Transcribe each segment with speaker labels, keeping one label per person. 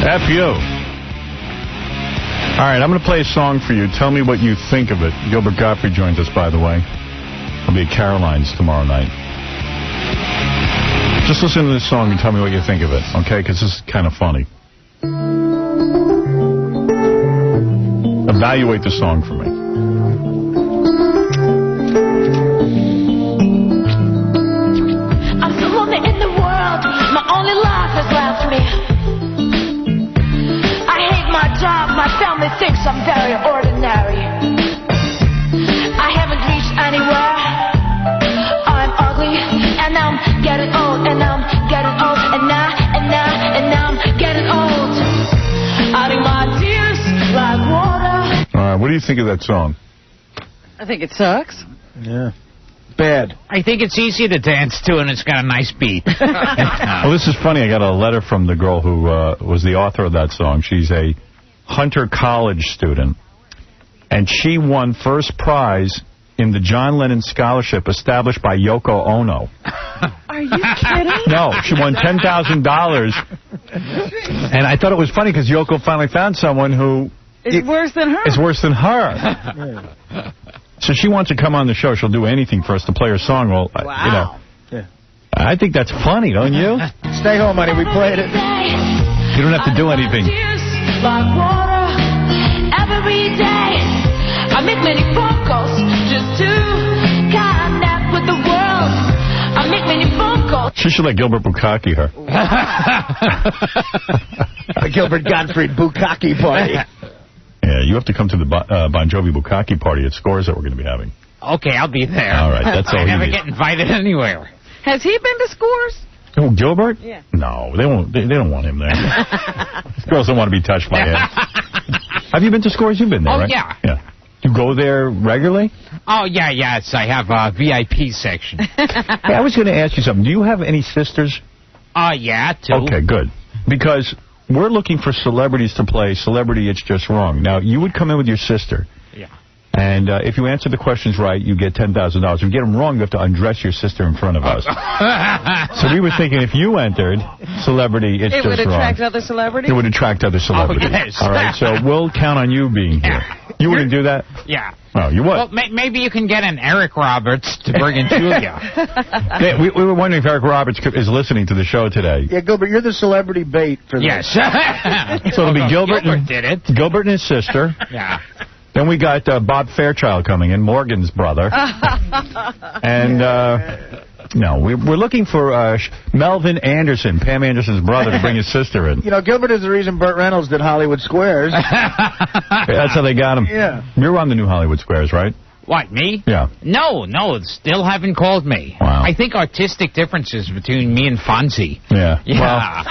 Speaker 1: F you. All right, I'm going to play a song for you. Tell me what you think of it. Gilbert Gottfried joins us, by the way. I'll be at Caroline's tomorrow night. Just listen to this song and tell me what you think of it, okay? Because this is kind of funny. Evaluate the song for me.
Speaker 2: I'm the only in the world. My only life has left me. I hate my job. My family thinks I'm very ordinary. I haven't reached anywhere. I'm ugly, and I'm getting old, and I'm getting old, and now I'm getting old. I think my tears like water.
Speaker 1: All right, what do you think of that song?
Speaker 3: I think it sucks.
Speaker 4: Yeah. Bad.
Speaker 5: I think it's easy to dance to, and it's got a nice beat.
Speaker 1: Well, this is funny. I got a letter from the girl who was the author of that song. She's a Hunter College student, and she won first prize in the John Lennon Scholarship established by Yoko Ono.
Speaker 3: Are you kidding?
Speaker 1: No, she won $10,000. And I thought it was funny because Yoko finally found someone who...
Speaker 3: It's worse than her.
Speaker 1: It's worse than her. So she wants to come on the show. She'll do anything for us to play her song. Well,
Speaker 3: wow.
Speaker 1: I think that's funny, don't you?
Speaker 4: Stay home, honey. We played it.
Speaker 1: You don't have to do anything.
Speaker 2: Like water every day. I make many phone calls just to connect with the world. I make many phone calls.
Speaker 1: She should let Gilbert Bukkake her.
Speaker 4: The Gilbert Gottfried Bukkake party.
Speaker 1: Yeah, you have to come to the Bon Jovi Bukkake party at Scores that we're going to be having.
Speaker 5: Okay, I'll be there.
Speaker 1: All right, that's all
Speaker 5: I
Speaker 1: you
Speaker 5: never
Speaker 1: need.
Speaker 5: get invited anywhere.
Speaker 3: Has he been to Scores?
Speaker 1: Oh, Gilbert?
Speaker 3: Yeah.
Speaker 1: No, they won't. They don't want him there. Girls don't want to be touched by him. Have you been to Scores? You've been there, right?
Speaker 5: Yeah.
Speaker 1: Yeah. You go there regularly?
Speaker 5: Oh, yeah, yes. I have a VIP section.
Speaker 1: Hey, I was going to ask you something. Do you have any sisters?
Speaker 5: Yeah, two.
Speaker 1: Okay, good. Because we're looking for celebrities to play Celebrity It's Just Wrong. Now, you would come in with your sister.
Speaker 5: Yeah.
Speaker 1: And if you answer the questions right, you get $10,000. If you get them wrong, you have to undress your sister in front of us. So we were thinking if you entered Celebrity It's Just Wrong.
Speaker 3: It would attract other celebrities?
Speaker 1: It would attract other celebrities.
Speaker 5: Oh, yes.
Speaker 1: All right, so we'll count on you being here. You wouldn't do that?
Speaker 5: Yeah.
Speaker 1: Oh, you would?
Speaker 5: Well, maybe you can get an Eric Roberts to bring in Julia.
Speaker 1: Yeah, we were wondering if Eric Roberts is listening to the show today.
Speaker 4: Yeah, Gilbert, you're the celebrity bait for this.
Speaker 5: Yes.
Speaker 1: So it'll be Gilbert
Speaker 5: did it.
Speaker 1: Gilbert and his sister.
Speaker 5: Yeah.
Speaker 1: Then we got Bob Fairchild coming in, Morgan's brother. And, no, we're looking for Melvin Anderson, Pam Anderson's brother, to bring his sister in.
Speaker 4: You know, Gilbert is the reason Burt Reynolds did Hollywood Squares.
Speaker 1: That's how they got him.
Speaker 4: Yeah.
Speaker 1: You're on the new Hollywood Squares, right?
Speaker 5: What, me?
Speaker 1: Yeah.
Speaker 5: No, still haven't called me.
Speaker 1: Wow.
Speaker 5: I think artistic differences between me and Fonzie.
Speaker 1: Yeah.
Speaker 5: Yeah.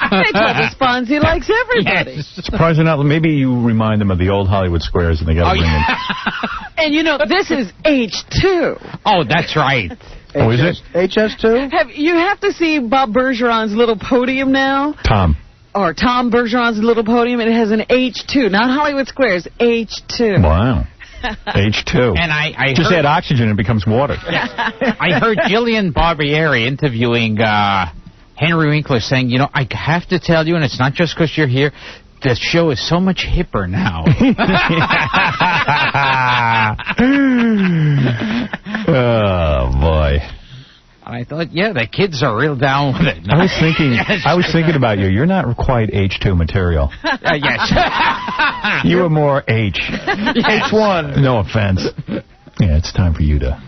Speaker 3: They told us Fonzie likes everybody.
Speaker 5: Yes.
Speaker 1: Surprising enough, maybe you remind them of the old Hollywood Squares and they got to bring in.
Speaker 3: And you know, this is H2.
Speaker 5: Oh, that's right.
Speaker 1: Oh, is it?
Speaker 4: HS2?
Speaker 3: You have to see Bob Bergeron's little podium now.
Speaker 1: Tom.
Speaker 3: Or Tom Bergeron's little podium. It has an H2. Not Hollywood Squares. H2.
Speaker 1: Wow. H2.
Speaker 5: And I
Speaker 1: just
Speaker 5: heard,
Speaker 1: add oxygen and it becomes water.
Speaker 5: I heard Jillian Barbieri interviewing Henry Winkler saying, you know, I have to tell you, and it's not just because you're here, the show is so much hipper now.
Speaker 1: Oh, boy.
Speaker 5: And I thought, yeah, the kids are real down with it.
Speaker 1: I was thinking about you. You're not quite H2 material.
Speaker 5: Yes.
Speaker 1: You were more H.
Speaker 4: H1.
Speaker 1: No offense. Yeah, it's time for you to...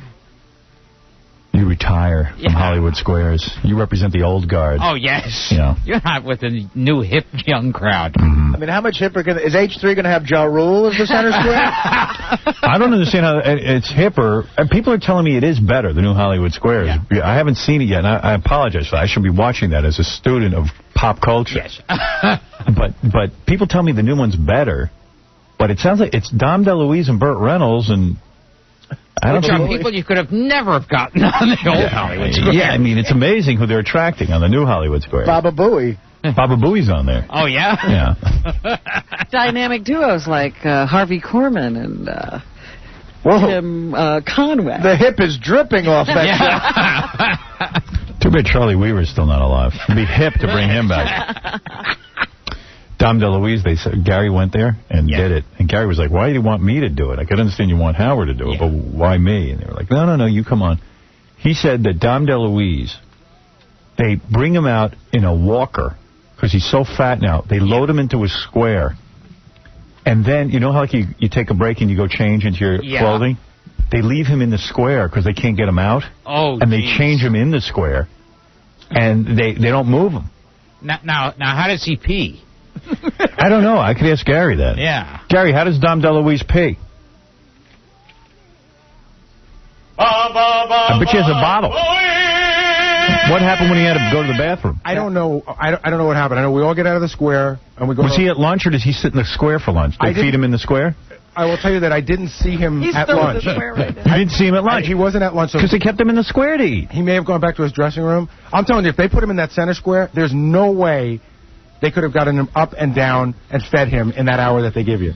Speaker 1: You retire from Hollywood Squares. You represent the old guard.
Speaker 5: Oh, yes.
Speaker 1: Yeah.
Speaker 5: You're not with the new hip young crowd.
Speaker 1: Mm-hmm.
Speaker 4: I mean, how much hipper is H3 going to have Ja Rule as the center square?
Speaker 1: I don't understand how it's hipper. And people are telling me it is better, the new Hollywood Squares. Yeah. I haven't seen it yet, and I apologize for that. I should be watching that as a student of pop culture.
Speaker 5: Yes.
Speaker 1: But people tell me the new one's better. But it sounds like it's Dom DeLuise and Burt Reynolds and...
Speaker 5: Which are people you could have never have gotten on the old Hollywood Square.
Speaker 1: Yeah, I mean, it's amazing who they're attracting on the new Hollywood Square.
Speaker 4: Baba Booey.
Speaker 1: Baba Booey's on there.
Speaker 5: Oh, yeah?
Speaker 1: Yeah.
Speaker 3: Dynamic duos like Harvey Korman and Tim Conway.
Speaker 4: The hip is dripping off that show.
Speaker 1: Too bad Charlie Weaver's still not alive. It'd be hip to bring him back. Dom DeLuise, they said Gary went there and did it. And Gary was like, why do you want me to do it? I could understand you want Howard to do it, but why me? And they were like, no, you come on. He said that Dom DeLuise, they bring him out in a walker because he's so fat now. They load him into a square. And then, you know how like you take a break and you go change into your clothing? They leave him in the square because they can't get him out.
Speaker 5: Oh,
Speaker 1: and they change him in the square. And they don't move him.
Speaker 5: Now, how does he pee?
Speaker 1: I don't know. I could ask Gary that.
Speaker 5: Yeah.
Speaker 1: Gary, how does Dom DeLuise pee? I bet she has a bottle. What happened when he had to go to the bathroom?
Speaker 6: I don't know. I don't know what happened. I know we all get out of the square and we go.
Speaker 1: Was he at lunch or does he sit in the square for lunch? They feed him in the square?
Speaker 6: I will tell you that I didn't see him at lunch.
Speaker 3: Right
Speaker 1: you didn't see him at lunch?
Speaker 6: He wasn't at lunch.
Speaker 1: Because they kept him in the square to eat.
Speaker 6: He may have gone back to his dressing room. I'm telling you, if they put him in that center square, there's no way they could have gotten him up and down and fed him in that hour that they give you.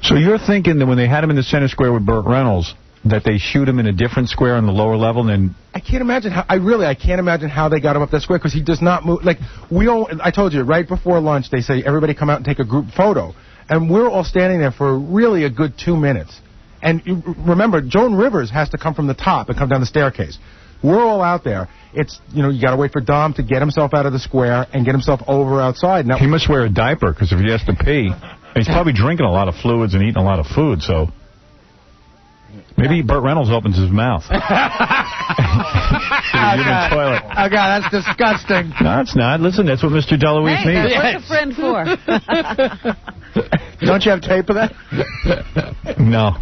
Speaker 1: So you're thinking that when they had him in the center square with Burt Reynolds, that they shoot him in a different square on the lower level than...
Speaker 6: I can't imagine how... I can't imagine how they got him up that square because he does not move... Like, I told you, right before lunch, they say, everybody come out and take a group photo. And we're all standing there for really a good 2 minutes. And you remember, Joan Rivers has to come from the top and come down the staircase. We're all out there. It's, you got to wait for Dom to get himself out of the square and get himself over outside. Now,
Speaker 1: he must wear a diaper because if he has to pee, he's probably drinking a lot of fluids and eating a lot of food, so... Maybe Burt Reynolds opens his mouth.
Speaker 4: Oh, God. Oh, God, that's disgusting.
Speaker 1: No, it's not. Listen, that's what Mr. DeLuise needs.
Speaker 3: What's a friend for?
Speaker 6: don't you have tape of that?
Speaker 1: No.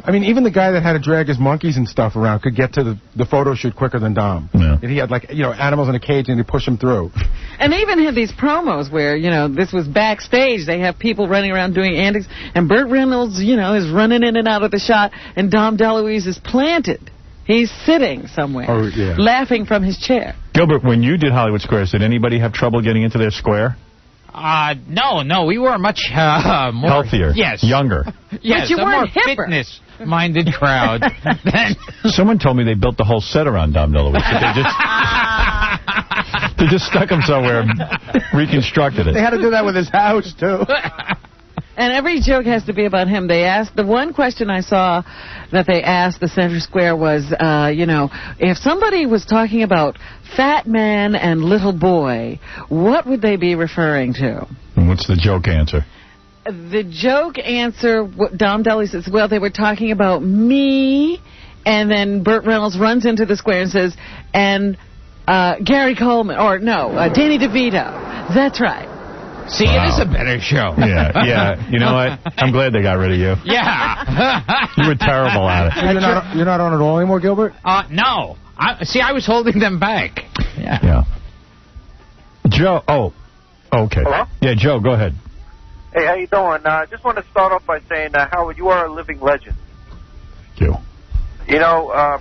Speaker 6: I mean, even the guy that had to drag his monkeys and stuff around could get to the photo shoot quicker than Dom.
Speaker 1: Yeah.
Speaker 6: And he had, animals in a cage, and he'd push them through.
Speaker 3: And they even had these promos where, this was backstage. They have people running around doing antics, and Burt Reynolds, is running in and out of the shot, and Dom DeLuise is planted. He's sitting somewhere, laughing from his chair.
Speaker 1: Gilbert, when you did Hollywood Squares, did anybody have trouble getting into their square?
Speaker 5: No, we were much more...
Speaker 1: healthier.
Speaker 5: Yes.
Speaker 1: Younger.
Speaker 5: Yes,
Speaker 3: but you
Speaker 5: a more
Speaker 3: weren't hipper.
Speaker 5: fitness-minded crowd.
Speaker 1: Someone told me they built the whole set around Dom DeLuise. They just stuck him somewhere and reconstructed it.
Speaker 6: They had to do that with his house, too.
Speaker 3: And every joke has to be about him. They asked, the one question I saw that they asked the center square was, if somebody was talking about fat man and little boy, what would they be referring to?
Speaker 1: And what's the joke answer?
Speaker 3: The joke answer, Dom DeLuise says, well, they were talking about me, and then Burt Reynolds runs into the square and says, and Gary Coleman, or no, Danny DeVito. That's right.
Speaker 5: See, It is a better show.
Speaker 1: Yeah. You know what? I'm glad they got rid of you.
Speaker 5: Yeah.
Speaker 1: You were terrible at it.
Speaker 6: You're not on it all anymore, Gilbert?
Speaker 5: No. I was holding them back.
Speaker 1: Yeah. Joe, okay.
Speaker 7: Hello?
Speaker 1: Yeah, Joe, go ahead.
Speaker 7: Hey, how you doing? I just want to start off by saying, Howard, you are a living legend.
Speaker 1: Thank you.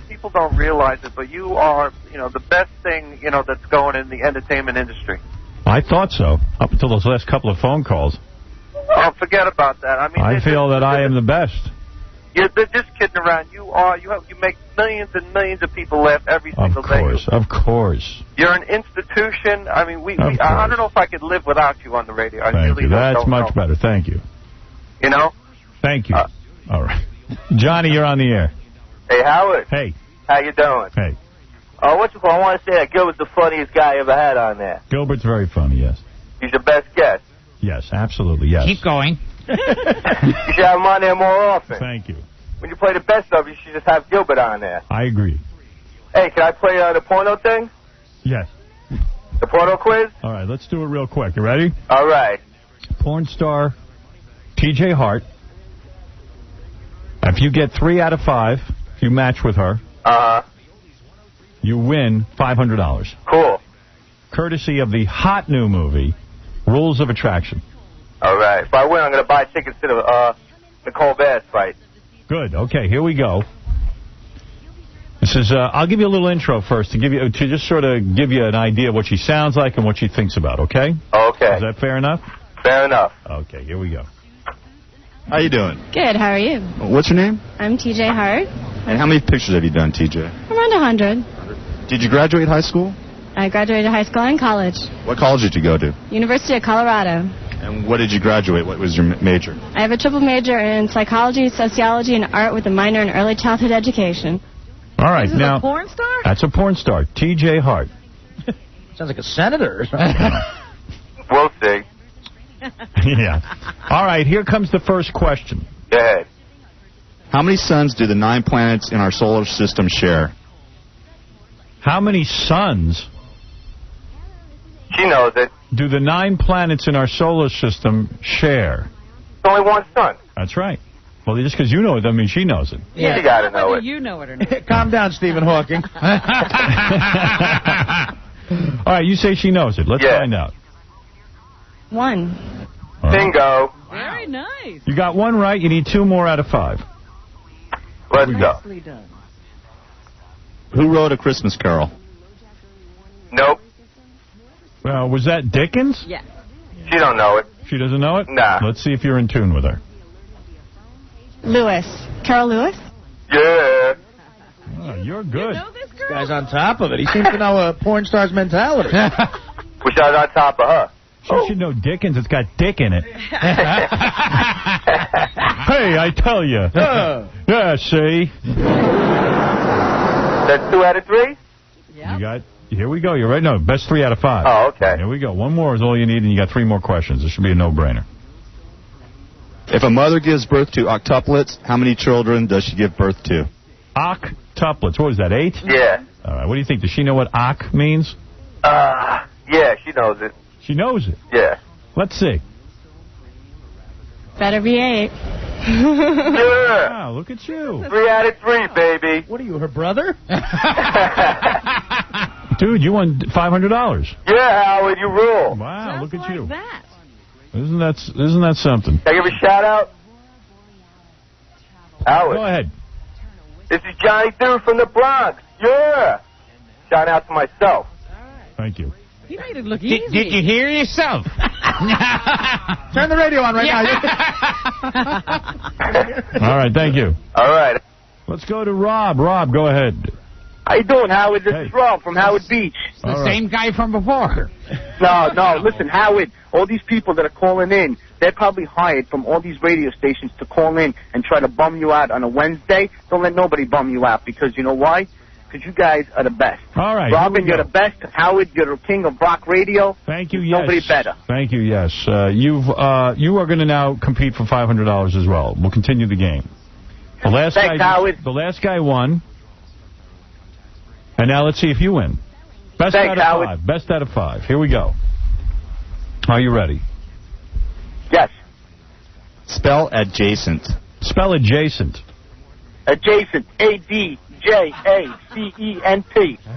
Speaker 7: People don't realize it, but you are, the best thing, that's going in the entertainment industry.
Speaker 1: I thought so, up until those last couple of phone calls.
Speaker 7: Oh, forget about that. I mean,
Speaker 1: I feel that I am the best.
Speaker 7: They're just kidding around. You make millions and millions of people laugh every single day.
Speaker 1: Of course.
Speaker 7: You're an institution. I mean, I don't know if I could live without you on the radio.
Speaker 1: Thank you. That's much better. Thank you. Thank you. All right. Johnny, you're on the air.
Speaker 8: Hey, Howard.
Speaker 1: Hey.
Speaker 8: How you doing?
Speaker 1: Hey.
Speaker 8: I want to say that Gilbert's the funniest guy I ever had on there.
Speaker 1: Gilbert's very funny, yes.
Speaker 8: He's the best guest.
Speaker 1: Yes, absolutely, yes.
Speaker 5: Keep going.
Speaker 8: You should have him on there more often.
Speaker 1: Thank you.
Speaker 8: When you play the best of, you should just have Gilbert on there.
Speaker 1: I agree.
Speaker 8: Hey, can I play the porno thing?
Speaker 1: Yes.
Speaker 8: The porno quiz?
Speaker 1: All right, let's do it real quick. You ready?
Speaker 8: All right.
Speaker 1: Porn star T.J. Hart. If you get 3 out of 5, if you match with her, you win $500.
Speaker 8: Cool.
Speaker 1: Courtesy of the hot new movie, Rules of Attraction.
Speaker 8: All right. If I win, I'm going to buy tickets to the Nicole Bass fight.
Speaker 1: Good. Okay, here we go. This is. I'll give you a little intro first to just sort of give you an idea of what she sounds like and what she thinks about. Okay.
Speaker 8: Okay.
Speaker 1: Is that fair enough?
Speaker 8: Fair enough.
Speaker 1: Okay. Here we go.
Speaker 9: How you doing?
Speaker 10: Good. How are you?
Speaker 9: What's your name?
Speaker 10: I'm TJ Hart.
Speaker 9: And how many pictures have you done, TJ?
Speaker 10: Around 100.
Speaker 9: Did you graduate high school?
Speaker 10: I graduated high school and college.
Speaker 9: What college did you go to?
Speaker 10: University of Colorado.
Speaker 9: And what did you graduate? What was your major?
Speaker 10: I have a triple major in psychology, sociology, and art with a minor in early childhood education.
Speaker 1: All right,
Speaker 3: Is this
Speaker 1: now
Speaker 3: a porn star?
Speaker 1: that's a porn star, T.J. Hart.
Speaker 4: Sounds like a senator or something.
Speaker 8: We'll see.
Speaker 1: Yeah. All right, here comes the first question.
Speaker 8: Go ahead.
Speaker 9: How many suns do the 9 planets in our solar system share?
Speaker 1: How many suns
Speaker 8: She knows it.
Speaker 1: do the 9 planets in our solar system share?
Speaker 8: It's only one sun.
Speaker 1: That's right. Well, just because you know it doesn't mean she knows it.
Speaker 8: You gotta know
Speaker 3: Whether
Speaker 8: it.
Speaker 3: you know it or not.
Speaker 4: Calm down, Stephen Hawking.
Speaker 1: All right, you say she knows it. Let's
Speaker 8: Yeah.
Speaker 1: find out.
Speaker 10: 1.
Speaker 1: All right.
Speaker 8: Bingo.
Speaker 3: Very nice.
Speaker 1: You got 1 right. You need 2 more out of 5.
Speaker 8: Let's go.
Speaker 3: Nicely done.
Speaker 9: Who wrote A Christmas Carol?
Speaker 8: Nope.
Speaker 1: Was that Dickens?
Speaker 3: Yes.
Speaker 8: She don't know it.
Speaker 1: She doesn't know it?
Speaker 8: Nah.
Speaker 1: Let's see if you're in tune with her.
Speaker 10: Lewis. Carol Lewis?
Speaker 8: Yeah.
Speaker 1: Oh, you're good.
Speaker 3: Know this girl?
Speaker 4: Guy's on top of it. He seems to know a porn star's mentality.
Speaker 8: Wish I was on top of her.
Speaker 1: She should know Dickens. It's got Dick in it. Hey, I tell you. Yeah, see?
Speaker 8: That's 2 out of 3?
Speaker 1: You got... Here we go. You're right. No, best 3 out of 5.
Speaker 8: Oh, okay.
Speaker 1: Here we go. 1 more is all you need, and you got 3 more questions. This should be a no-brainer.
Speaker 9: If a mother gives birth to octuplets, how many children does she give birth to?
Speaker 1: Octuplets. What is that, 8?
Speaker 8: Yeah.
Speaker 1: All right. What do you think? Does she know what oc means?
Speaker 8: Yeah, she knows it.
Speaker 1: She knows it.
Speaker 8: Yeah.
Speaker 1: Let's see.
Speaker 10: Better be 8.
Speaker 8: Yeah.
Speaker 1: Wow, look at you.
Speaker 8: 3 out of 3, baby.
Speaker 4: What are you, her brother?
Speaker 1: Dude, you won $500.
Speaker 8: Yeah, Howard, you rule.
Speaker 1: Wow, look at
Speaker 3: like
Speaker 1: you.
Speaker 3: that.
Speaker 1: Isn't that something?
Speaker 8: Can I give a shout out? Howard.
Speaker 1: Go ahead.
Speaker 8: This is Johnny Dude from the Bronx. Yeah. Shout out to myself.
Speaker 1: Thank you.
Speaker 3: He made it look easy.
Speaker 5: Did you hear yourself?
Speaker 4: Turn the radio on right now.
Speaker 1: All right, thank you.
Speaker 8: All right.
Speaker 1: Let's go to Rob. Rob, go ahead.
Speaker 8: How you doing, Howard? This
Speaker 1: Hey.
Speaker 8: is Rob from Howard Beach.
Speaker 5: The
Speaker 1: All right.
Speaker 5: same guy from before.
Speaker 8: No, listen, Howard, all these people that are calling in, they're probably hired from all these radio stations to call in and try to bum you out on a Wednesday. Don't let nobody bum you out because you know why? Because you guys are the best.
Speaker 1: All right.
Speaker 8: Robin,
Speaker 1: here we
Speaker 8: you're
Speaker 1: go.
Speaker 8: the best. Howard, you're the king of rock radio.
Speaker 1: Thank you,
Speaker 8: There's
Speaker 1: yes.
Speaker 8: Nobody better.
Speaker 1: Thank you, yes. You are going to now compete for $500 as well. We'll continue the game. The last
Speaker 8: Thanks,
Speaker 1: guy,
Speaker 8: Howard.
Speaker 1: The last guy won. And now let's see if you win. Best
Speaker 8: Thanks,
Speaker 1: out of
Speaker 8: Howard.
Speaker 1: 5. Best out of 5. Here we go. Are you ready?
Speaker 8: Yes.
Speaker 9: Spell adjacent.
Speaker 1: Spell adjacent.
Speaker 8: Adjacent. A-D-J-A-C-E-N-T.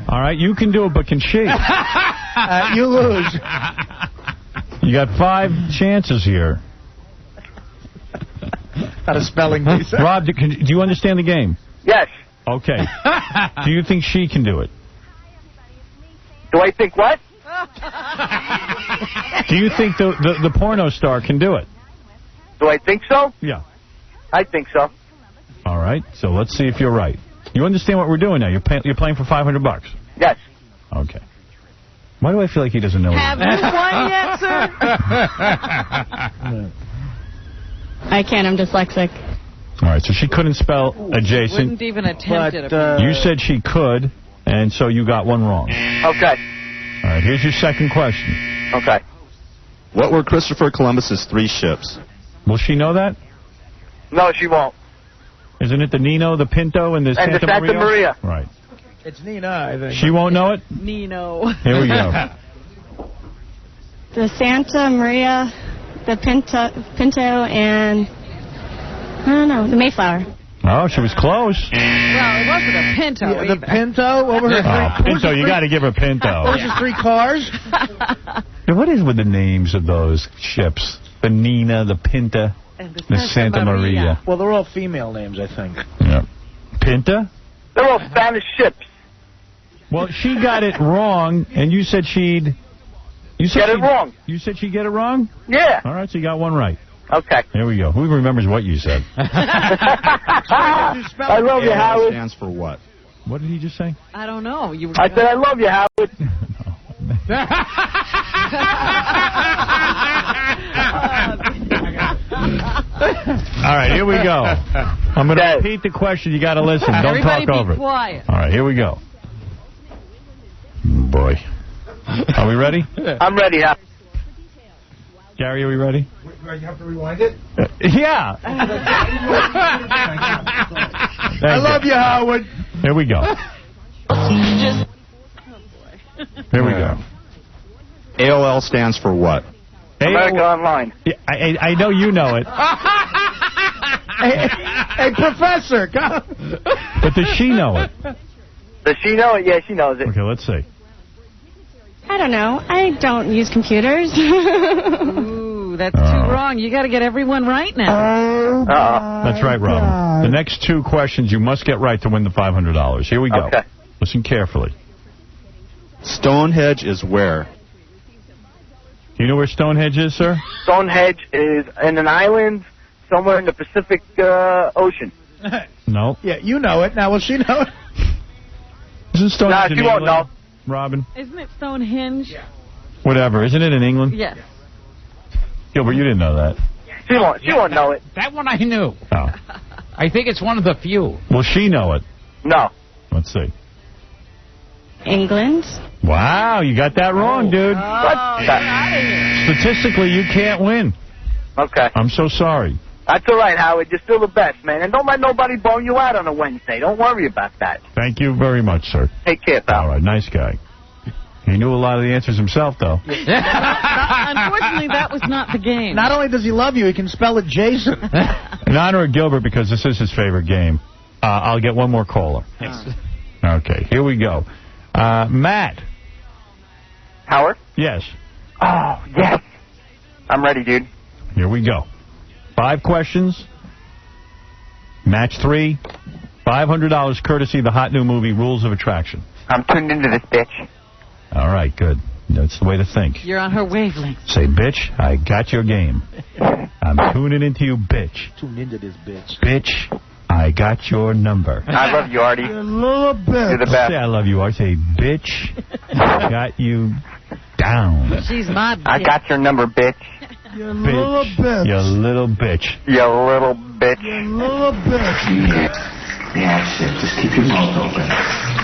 Speaker 1: All right, you can do it, but can she?
Speaker 4: You lose.
Speaker 1: You got 5 chances here.
Speaker 4: Not a spelling bee.
Speaker 1: Rob, do you understand the game?
Speaker 8: Yes.
Speaker 1: Okay. Do you think she can do it?
Speaker 8: Do I think what?
Speaker 1: Do you think the porno star can do it?
Speaker 8: Do I think so?
Speaker 1: Yeah.
Speaker 8: I think so.
Speaker 1: All right. So let's see if you're right. You understand what we're doing now? You're playing for $500.
Speaker 8: Yes.
Speaker 1: Okay. Why do I feel like he doesn't know?
Speaker 3: Have you won yet, sir?
Speaker 10: I can't. I'm dyslexic.
Speaker 1: All right. So she couldn't spell adjacent.
Speaker 3: Wouldn't even attempt it.
Speaker 1: You said she could, and so you got 1 wrong.
Speaker 8: Okay.
Speaker 1: All right. Here's your second question.
Speaker 8: Okay.
Speaker 9: What were Christopher Columbus's 3 ships?
Speaker 1: Will she know that?
Speaker 8: No, she won't.
Speaker 1: Isn't it the Nino, the Pinto, and the
Speaker 8: And the Santa Maria.
Speaker 1: Right.
Speaker 4: It's Nina, I think.
Speaker 1: She won't know it?
Speaker 3: Nino.
Speaker 1: Here we go.
Speaker 10: The Santa Maria, the Pinto, and I don't know, the Mayflower.
Speaker 1: Oh, she was close.
Speaker 3: Well, it wasn't a Pinto.
Speaker 4: Yeah, the
Speaker 3: either.
Speaker 4: Pinto? What were her
Speaker 1: Oh, Pinto, you got to give her Pinto.
Speaker 4: What was her 3 cars?
Speaker 1: What is with the names of those ships? The Nina, the Pinta,
Speaker 3: And
Speaker 1: the Santa Maria.
Speaker 4: Well, they're all female names, I think.
Speaker 1: Yeah. Pinta?
Speaker 8: They're all Spanish ships.
Speaker 1: Well, she got it wrong, and you said she'd...
Speaker 8: Get it wrong.
Speaker 1: You said she'd get it wrong?
Speaker 8: Yeah.
Speaker 1: All right, so you got 1 right.
Speaker 8: Okay.
Speaker 1: Here we go. Who remembers what you said?
Speaker 8: I love you, Howard.
Speaker 9: Stands for what?
Speaker 1: What did he just say?
Speaker 3: I don't know. You were
Speaker 8: I said I love you, Howard.
Speaker 1: All right, here we go. I'm going to repeat the question. You got to listen. Don't
Speaker 3: Everybody
Speaker 1: talk over
Speaker 3: be quiet.
Speaker 1: it. All right, here we go. Boy. Are we ready?
Speaker 8: I'm ready.
Speaker 1: Gary, are we ready?
Speaker 6: Do I have to rewind it?
Speaker 1: Yeah.
Speaker 4: I love you, Howard.
Speaker 1: Here we go. Here we go.
Speaker 9: AOL stands for what?
Speaker 8: America Online.
Speaker 1: Yeah, I know you know it.
Speaker 4: Hey, Professor.
Speaker 1: But does she know it?
Speaker 8: Does she know it? Yeah, she knows it.
Speaker 1: Okay, let's see.
Speaker 10: I don't know. I don't use computers.
Speaker 3: Ooh, that's too wrong. You got to get everyone right now.
Speaker 1: That's right, Robin. The next two questions you must get right to win the $500. Here we go.
Speaker 8: Okay.
Speaker 1: Listen carefully.
Speaker 9: Stonehenge is where?
Speaker 1: Do you know where Stonehenge is, sir?
Speaker 8: Stonehenge is in an island somewhere in the Pacific Ocean.
Speaker 1: No.
Speaker 4: Yeah, you know it. Now, will she know it?
Speaker 1: Isn't Stonehenge in
Speaker 8: she won't
Speaker 1: England,
Speaker 8: know.
Speaker 1: Robin?
Speaker 3: Isn't it Stonehenge? Yeah.
Speaker 1: Whatever. Isn't it in England?
Speaker 3: Yes.
Speaker 1: Gilbert, you didn't know that.
Speaker 8: She won't know it.
Speaker 5: That one I knew.
Speaker 1: Oh.
Speaker 5: I think it's one of the few.
Speaker 1: Will she know it?
Speaker 8: No.
Speaker 1: Let's see.
Speaker 10: England.
Speaker 1: Wow, you got that wrong, dude. Statistically, you can't win.
Speaker 8: Okay.
Speaker 1: I'm so sorry.
Speaker 8: That's all right, Howard. You're still the best, man. And don't let nobody bone you out on a Wednesday. Don't worry about that.
Speaker 1: Thank you very much, sir.
Speaker 8: Take care, pal.
Speaker 1: All right, nice guy. He knew a lot of the answers himself, though.
Speaker 3: Unfortunately, that was not the game.
Speaker 4: Not only does he love you, he can spell it Jason.
Speaker 1: In honor of Gilbert, because this is his favorite game, I'll get one more caller. Okay, here we go. Matt.
Speaker 7: Howard?
Speaker 1: Yes.
Speaker 7: Oh, yes. I'm ready, dude.
Speaker 1: Here we go. 5 questions. Match 3. $500 courtesy of the hot new movie, Rules of Attraction.
Speaker 7: I'm tuned into this bitch.
Speaker 1: All right, good. That's the way to think.
Speaker 3: You're on her wavelength.
Speaker 1: Say, bitch, I got your game. I'm tuning into you, bitch.
Speaker 4: Tune into this bitch.
Speaker 1: Bitch, I got your number.
Speaker 7: I love you, Artie.
Speaker 4: You little bitch.
Speaker 7: You're the best.
Speaker 1: Say I love you, I say, bitch, I got you down.
Speaker 3: She's my bitch.
Speaker 7: I got your number, bitch.
Speaker 4: You little bitch.
Speaker 1: You little bitch.
Speaker 7: You little bitch.
Speaker 4: You little bitch.
Speaker 11: Yeah, that's it. Just keep your mouth open.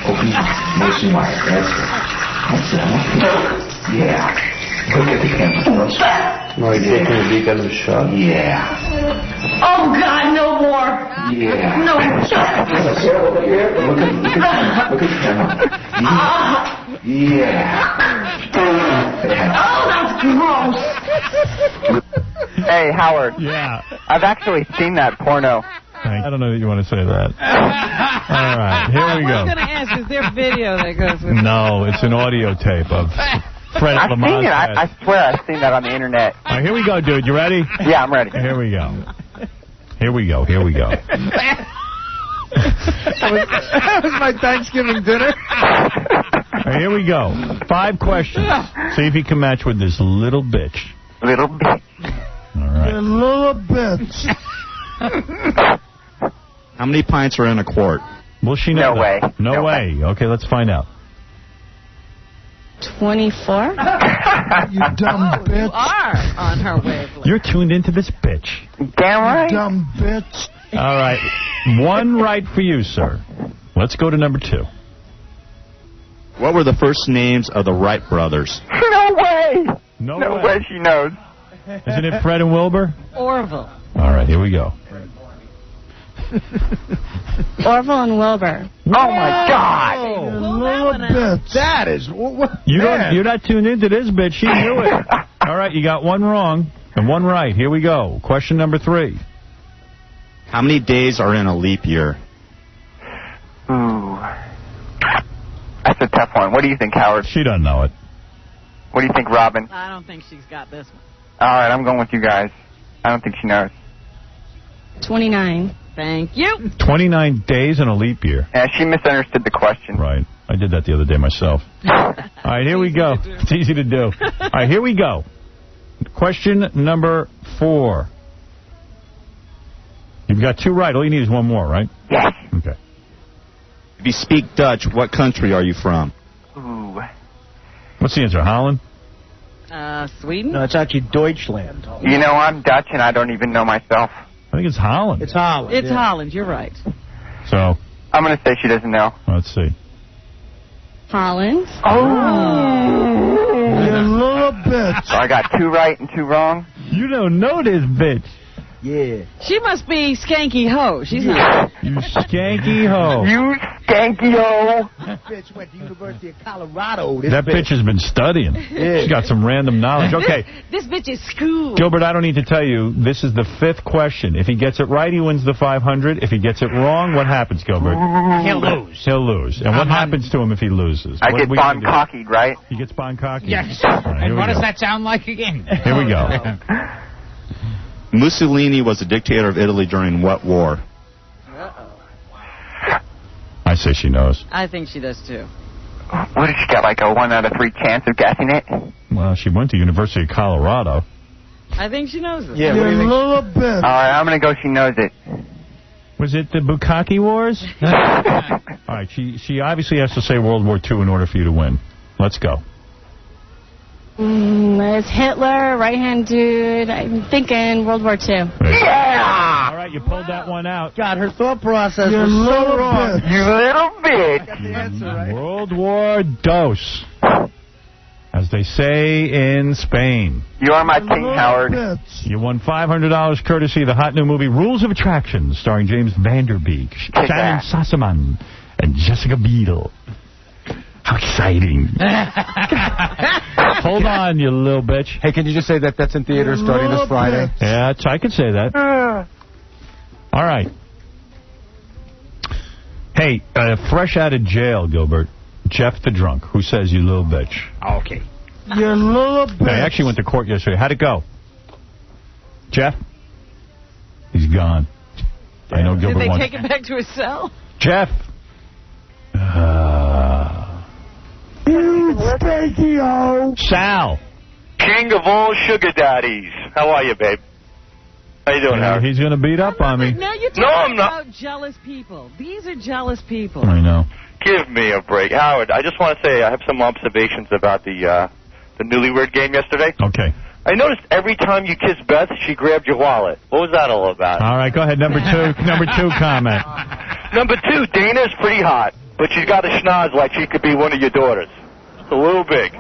Speaker 11: Open nice and wide. That's it. That's it. Yeah. Look at the camera. No, you're taking a peek at the shot? Yeah.
Speaker 2: Oh, God, no more.
Speaker 11: Yeah.
Speaker 2: No.
Speaker 11: Look at the camera. Yeah.
Speaker 2: Oh, that's gross.
Speaker 7: Hey, Howard.
Speaker 1: Yeah.
Speaker 7: I've actually seen that porno.
Speaker 1: I don't know that you want to say that. All right, here we
Speaker 3: I was
Speaker 1: go.
Speaker 3: going to ask, is there video that goes with it?
Speaker 1: No, it's an audio tape of Fred
Speaker 7: I've
Speaker 1: Lamont's
Speaker 7: seen it. I swear I've seen that on the internet.
Speaker 1: All right, here we go, dude. You ready?
Speaker 7: Yeah, I'm ready.
Speaker 1: Here we go. Here we go. Here we go.
Speaker 4: That was my Thanksgiving dinner.
Speaker 1: All right, here we go. 5 questions. See if you can match with this little bitch.
Speaker 7: Little bitch.
Speaker 1: All right.
Speaker 4: You little bitch.
Speaker 9: How many pints are in a quart?
Speaker 1: Will she know
Speaker 7: No
Speaker 1: that?
Speaker 7: way.
Speaker 1: No way. Okay, let's find out.
Speaker 10: 24.
Speaker 4: You dumb
Speaker 3: You
Speaker 4: bitch.
Speaker 3: are on her wavelength.
Speaker 1: You're tuned into this bitch.
Speaker 7: Damn right.
Speaker 4: Dumb bitch.
Speaker 1: All right. 1 right for you, sir. Let's go to number 2.
Speaker 9: What were the first names of the Wright brothers?
Speaker 7: No way.
Speaker 1: No
Speaker 7: way she knows.
Speaker 1: Isn't it Fred and Wilbur?
Speaker 3: Orville.
Speaker 1: All right, here we go.
Speaker 10: Orville and Wilbur.
Speaker 7: Oh, my God.
Speaker 4: You little bitch. That is...
Speaker 1: You're not tuned into this bitch. She knew it. All right, you got 1 wrong and 1 right. Here we go. Question number 3.
Speaker 9: How many days are in a leap year?
Speaker 7: Ooh. That's a tough one. What do you think, Howard?
Speaker 1: She doesn't know it.
Speaker 7: What do you think, Robin?
Speaker 3: I don't think she's got this one.
Speaker 7: All right, I'm going with you guys. I don't think she knows.
Speaker 10: 29.
Speaker 3: Thank you.
Speaker 1: 29 days in a leap year.
Speaker 7: Yeah, she misunderstood the question.
Speaker 1: Right. I did that the other day myself. All right, here we go. It's easy to do. All right, here we go. Question number 4. You've got 2 right. All you need is 1 more, right?
Speaker 7: Yes.
Speaker 1: Okay.
Speaker 9: If you speak Dutch, what country are you from?
Speaker 7: Ooh.
Speaker 1: What's the answer? Holland?
Speaker 3: Sweden?
Speaker 4: No, it's actually Deutschland.
Speaker 7: You know, I'm Dutch and I don't even know myself.
Speaker 1: I think it's Holland.
Speaker 4: It's Holland.
Speaker 3: It's Holland. You're right.
Speaker 1: So
Speaker 7: I'm going to say she doesn't know.
Speaker 1: let's see.
Speaker 10: Holland.
Speaker 4: You little bitch.
Speaker 7: So I got 2 right and 2 wrong.
Speaker 1: You don't know this bitch.
Speaker 4: Yeah.
Speaker 3: She must be Skanky Ho. She's not.
Speaker 1: You skanky hoe.
Speaker 7: You skanky ho.
Speaker 4: That bitch went to University of Colorado.
Speaker 1: That bitch has been studying. She's got some random knowledge. Okay.
Speaker 3: This bitch is school.
Speaker 1: Gilbert, I don't need to tell you, this is the 5th question. If he gets it right, he wins the 500. If he gets it wrong, what happens, Gilbert?
Speaker 5: He'll lose.
Speaker 1: He'll lose. And what happens to him if he loses?
Speaker 7: I
Speaker 1: What
Speaker 7: get
Speaker 1: are we gonna do?
Speaker 7: bon-cockied, right?
Speaker 1: He gets bon-cocky?
Speaker 5: Yes.
Speaker 1: All right, here
Speaker 5: And
Speaker 1: we
Speaker 5: what does
Speaker 1: go.
Speaker 5: that sound like again?
Speaker 1: Here we go.
Speaker 9: Mussolini was the dictator of Italy during what war?
Speaker 1: I say she knows.
Speaker 3: I think she does, too.
Speaker 7: What did she get, like a 1 out of 3 chance of guessing it?
Speaker 1: Well, she went to University of Colorado.
Speaker 3: I think she knows it.
Speaker 4: Yeah, what do you think?
Speaker 7: All right, I'm going to go she knows it.
Speaker 1: Was it the Bukkake Wars? All right, she obviously has to say World War II in order for you to win. Let's go.
Speaker 10: It's Hitler, right-hand dude. I'm thinking World War II.
Speaker 7: Yeah!
Speaker 1: All right, you pulled that one out.
Speaker 4: God, her thought process was so wrong.
Speaker 7: You little bitch.
Speaker 4: Got the answer right.
Speaker 1: World War Dos, as they say in Spain.
Speaker 7: You are my king, Howard.
Speaker 1: You won $500 courtesy of the hot new movie Rules of Attraction, starring James Vanderbeek, Shannon
Speaker 7: that.
Speaker 1: Sossamon, and Jessica Biel. How exciting. Hold on, you little bitch.
Speaker 6: Hey, can you just say that that's in theaters starting this Friday?
Speaker 1: Yeah, I can say that. All right. Hey, fresh out of jail, Gilbert, Jeff the drunk, who says you little bitch.
Speaker 5: Okay.
Speaker 4: You little bitch.
Speaker 1: I actually went to court yesterday. How'd it go? Jeff? He's gone. I know
Speaker 3: Did
Speaker 1: Gilbert
Speaker 3: they
Speaker 1: wants...
Speaker 3: take him back to his cell?
Speaker 1: Jeff! Sal!
Speaker 12: King of all sugar daddies. How are you, babe? How you doing, Howard?
Speaker 1: He's going to beat up on me.
Speaker 3: Now you're
Speaker 12: No, I'm
Speaker 3: talking
Speaker 12: not.
Speaker 3: about jealous people. These are jealous people.
Speaker 1: I know.
Speaker 12: Give me a break. Howard, I just want to say I have some observations about the Newlywed Game yesterday.
Speaker 1: Okay.
Speaker 12: I noticed every time you kissed Beth, she grabbed your wallet. What was that all about?
Speaker 1: All right, go ahead. Number two comment.
Speaker 12: Number 2, Dana is pretty hot, but she's got a schnoz like she could be one of your daughters. It's a little big.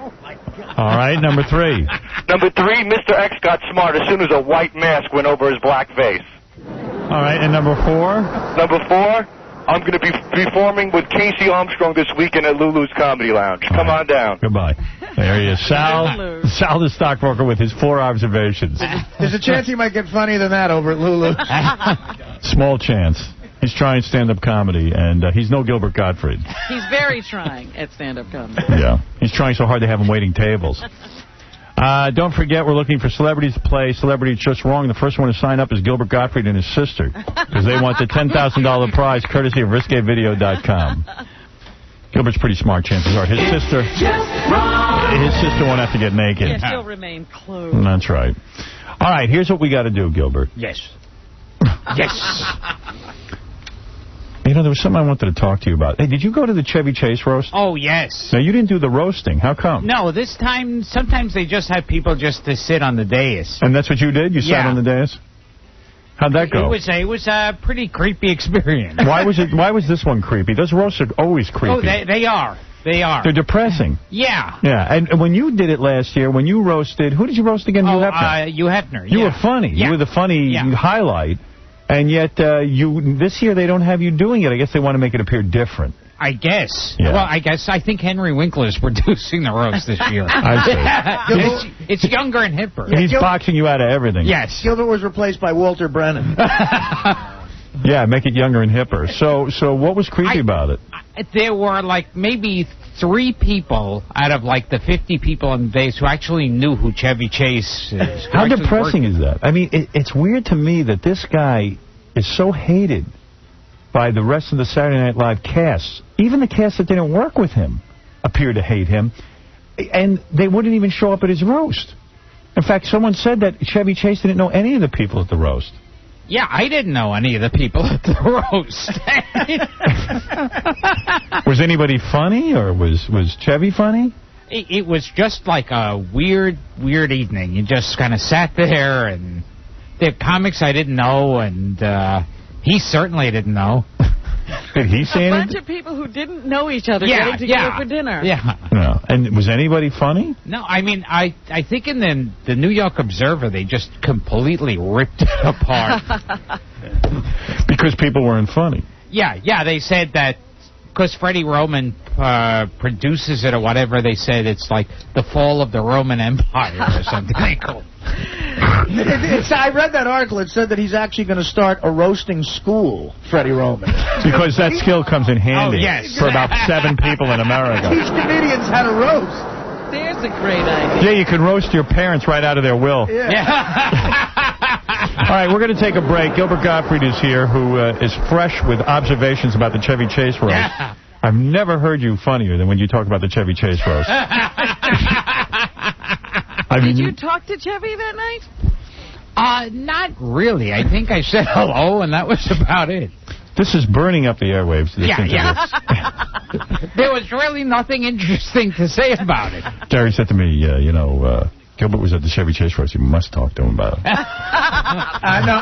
Speaker 1: All right, number 3.
Speaker 12: Number 3, Mr. X got smart as soon as a white mask went over his black face.
Speaker 1: All right, and number 4?
Speaker 12: Number 4, I'm going to be performing with Casey Armstrong this weekend at Lulu's Comedy Lounge. Come on down.
Speaker 1: Goodbye. There he is. Sal the stockbroker with his 4 observations.
Speaker 4: There's a chance he might get funnier than that over at Lulu.
Speaker 1: Small chance. He's trying stand-up comedy, and he's no Gilbert Gottfried.
Speaker 3: He's very trying at stand-up comedy.
Speaker 1: Yeah. He's trying so hard they have him waiting tables. Don't forget, we're looking for celebrities to play Celebrity It's Just Wrong. The first one to sign up is Gilbert Gottfried and his sister, because they want the $10,000 prize courtesy of RisqueVideo.com. Gilbert's pretty smart, chances are. His sister won't have to get naked.
Speaker 3: Yeah, she'll remain clothed.
Speaker 1: That's right. All right, here's what we got to do, Gilbert.
Speaker 5: Yes. Yes.
Speaker 1: You know, there was something I wanted to talk to you about. Hey, did you go to the Chevy Chase roast?
Speaker 5: Oh, yes.
Speaker 1: No, you didn't do the roasting. How come?
Speaker 5: No, this time, sometimes they just have people just to sit on the dais.
Speaker 1: And that's what you did? You sat on the dais? How'd that go?
Speaker 5: It was a pretty creepy experience.
Speaker 1: Why was this one creepy? Those roasts are always creepy.
Speaker 5: Oh, they are. They are.
Speaker 1: They're depressing.
Speaker 5: Yeah.
Speaker 1: Yeah, and when you did it last year, when you roasted, who did you roast again? Hugh Hefner.
Speaker 5: Hugh Hefner.
Speaker 1: You were funny.
Speaker 5: Yeah.
Speaker 1: You were the funny highlight. And yet, this year they don't have you doing it. I guess they want to make it appear different.
Speaker 5: I guess.
Speaker 1: Yeah.
Speaker 5: Well, I think Henry Winkler is producing the roast this year.
Speaker 1: I see.
Speaker 5: It's younger and hipper.
Speaker 1: He's boxing you out of everything.
Speaker 5: Yes.
Speaker 4: Gilbert was replaced by Walter Brennan.
Speaker 1: Yeah, make it younger and hipper. So what was creepy about it?
Speaker 5: There were like maybe 3 people out of like the 50 people on the base who actually knew who Chevy Chase is.
Speaker 1: How depressing is that? I mean, it's weird to me that this guy is so hated by the rest of the Saturday Night Live cast. Even the cast that didn't work with him appear to hate him, and they wouldn't even show up at his roast. In fact, someone said that Chevy Chase didn't know any of the people at the roast.
Speaker 5: Yeah, I didn't know any of the people at the roast.
Speaker 1: Was anybody funny, or was Chevy funny?
Speaker 5: It was just like a weird evening. You just kind of sat there and they're comics I didn't know, and he certainly didn't know.
Speaker 1: Did he say
Speaker 3: A
Speaker 1: anything?
Speaker 3: bunch of people who didn't know each other getting together for dinner.
Speaker 5: Yeah.
Speaker 1: No. And was anybody funny?
Speaker 5: No, I mean, I think in the New York Observer, they just completely ripped it apart.
Speaker 1: Because people weren't funny.
Speaker 5: Yeah, they said that because Freddie Roman produces it or whatever, they said it's like the fall of the Roman Empire or something.
Speaker 4: I read that article. It said that he's actually going to start a roasting school, Freddie Roman.
Speaker 1: Because that skill comes in handy
Speaker 5: Oh, yes.
Speaker 1: for about 7 people in America.
Speaker 4: Teach comedians how to roast.
Speaker 3: There's a great idea.
Speaker 1: Yeah, you can roast your parents right out of their will.
Speaker 4: Yeah.
Speaker 1: All right, we're going to take a break. Gilbert Gottfried is here, who is fresh with observations about the Chevy Chase roast.
Speaker 5: Yeah.
Speaker 1: I've never heard you funnier than when you talk about the Chevy Chase roast.
Speaker 3: Did you talk to Chevy that night?
Speaker 5: Not really. I think I said hello, and that was about it.
Speaker 1: This is burning up the airwaves. This interview.
Speaker 5: There was really nothing interesting to say about it.
Speaker 1: Gary said to me, Gilbert was at the Chevy Chase roast. You must talk to him about it.
Speaker 4: No,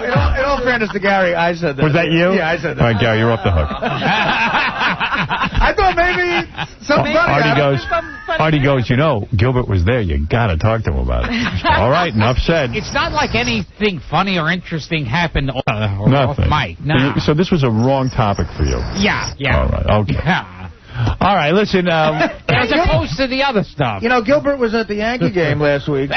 Speaker 4: in all fairness to Gary, I said that.
Speaker 1: Was that you?
Speaker 4: Yeah, I said that.
Speaker 1: All right, Gary, you're off the hook.
Speaker 4: I thought maybe something funny.
Speaker 1: Artie goes, Gilbert was there. You got to talk to him about it. All right, enough said.
Speaker 5: It's not like anything funny or interesting happened off
Speaker 1: Nothing.
Speaker 5: mic. No.
Speaker 1: So this was a wrong topic for you.
Speaker 5: Yeah.
Speaker 1: All right, okay.
Speaker 5: Yeah.
Speaker 1: All right, listen.
Speaker 5: As opposed to the other stuff.
Speaker 4: Gilbert was at the Yankee game last week.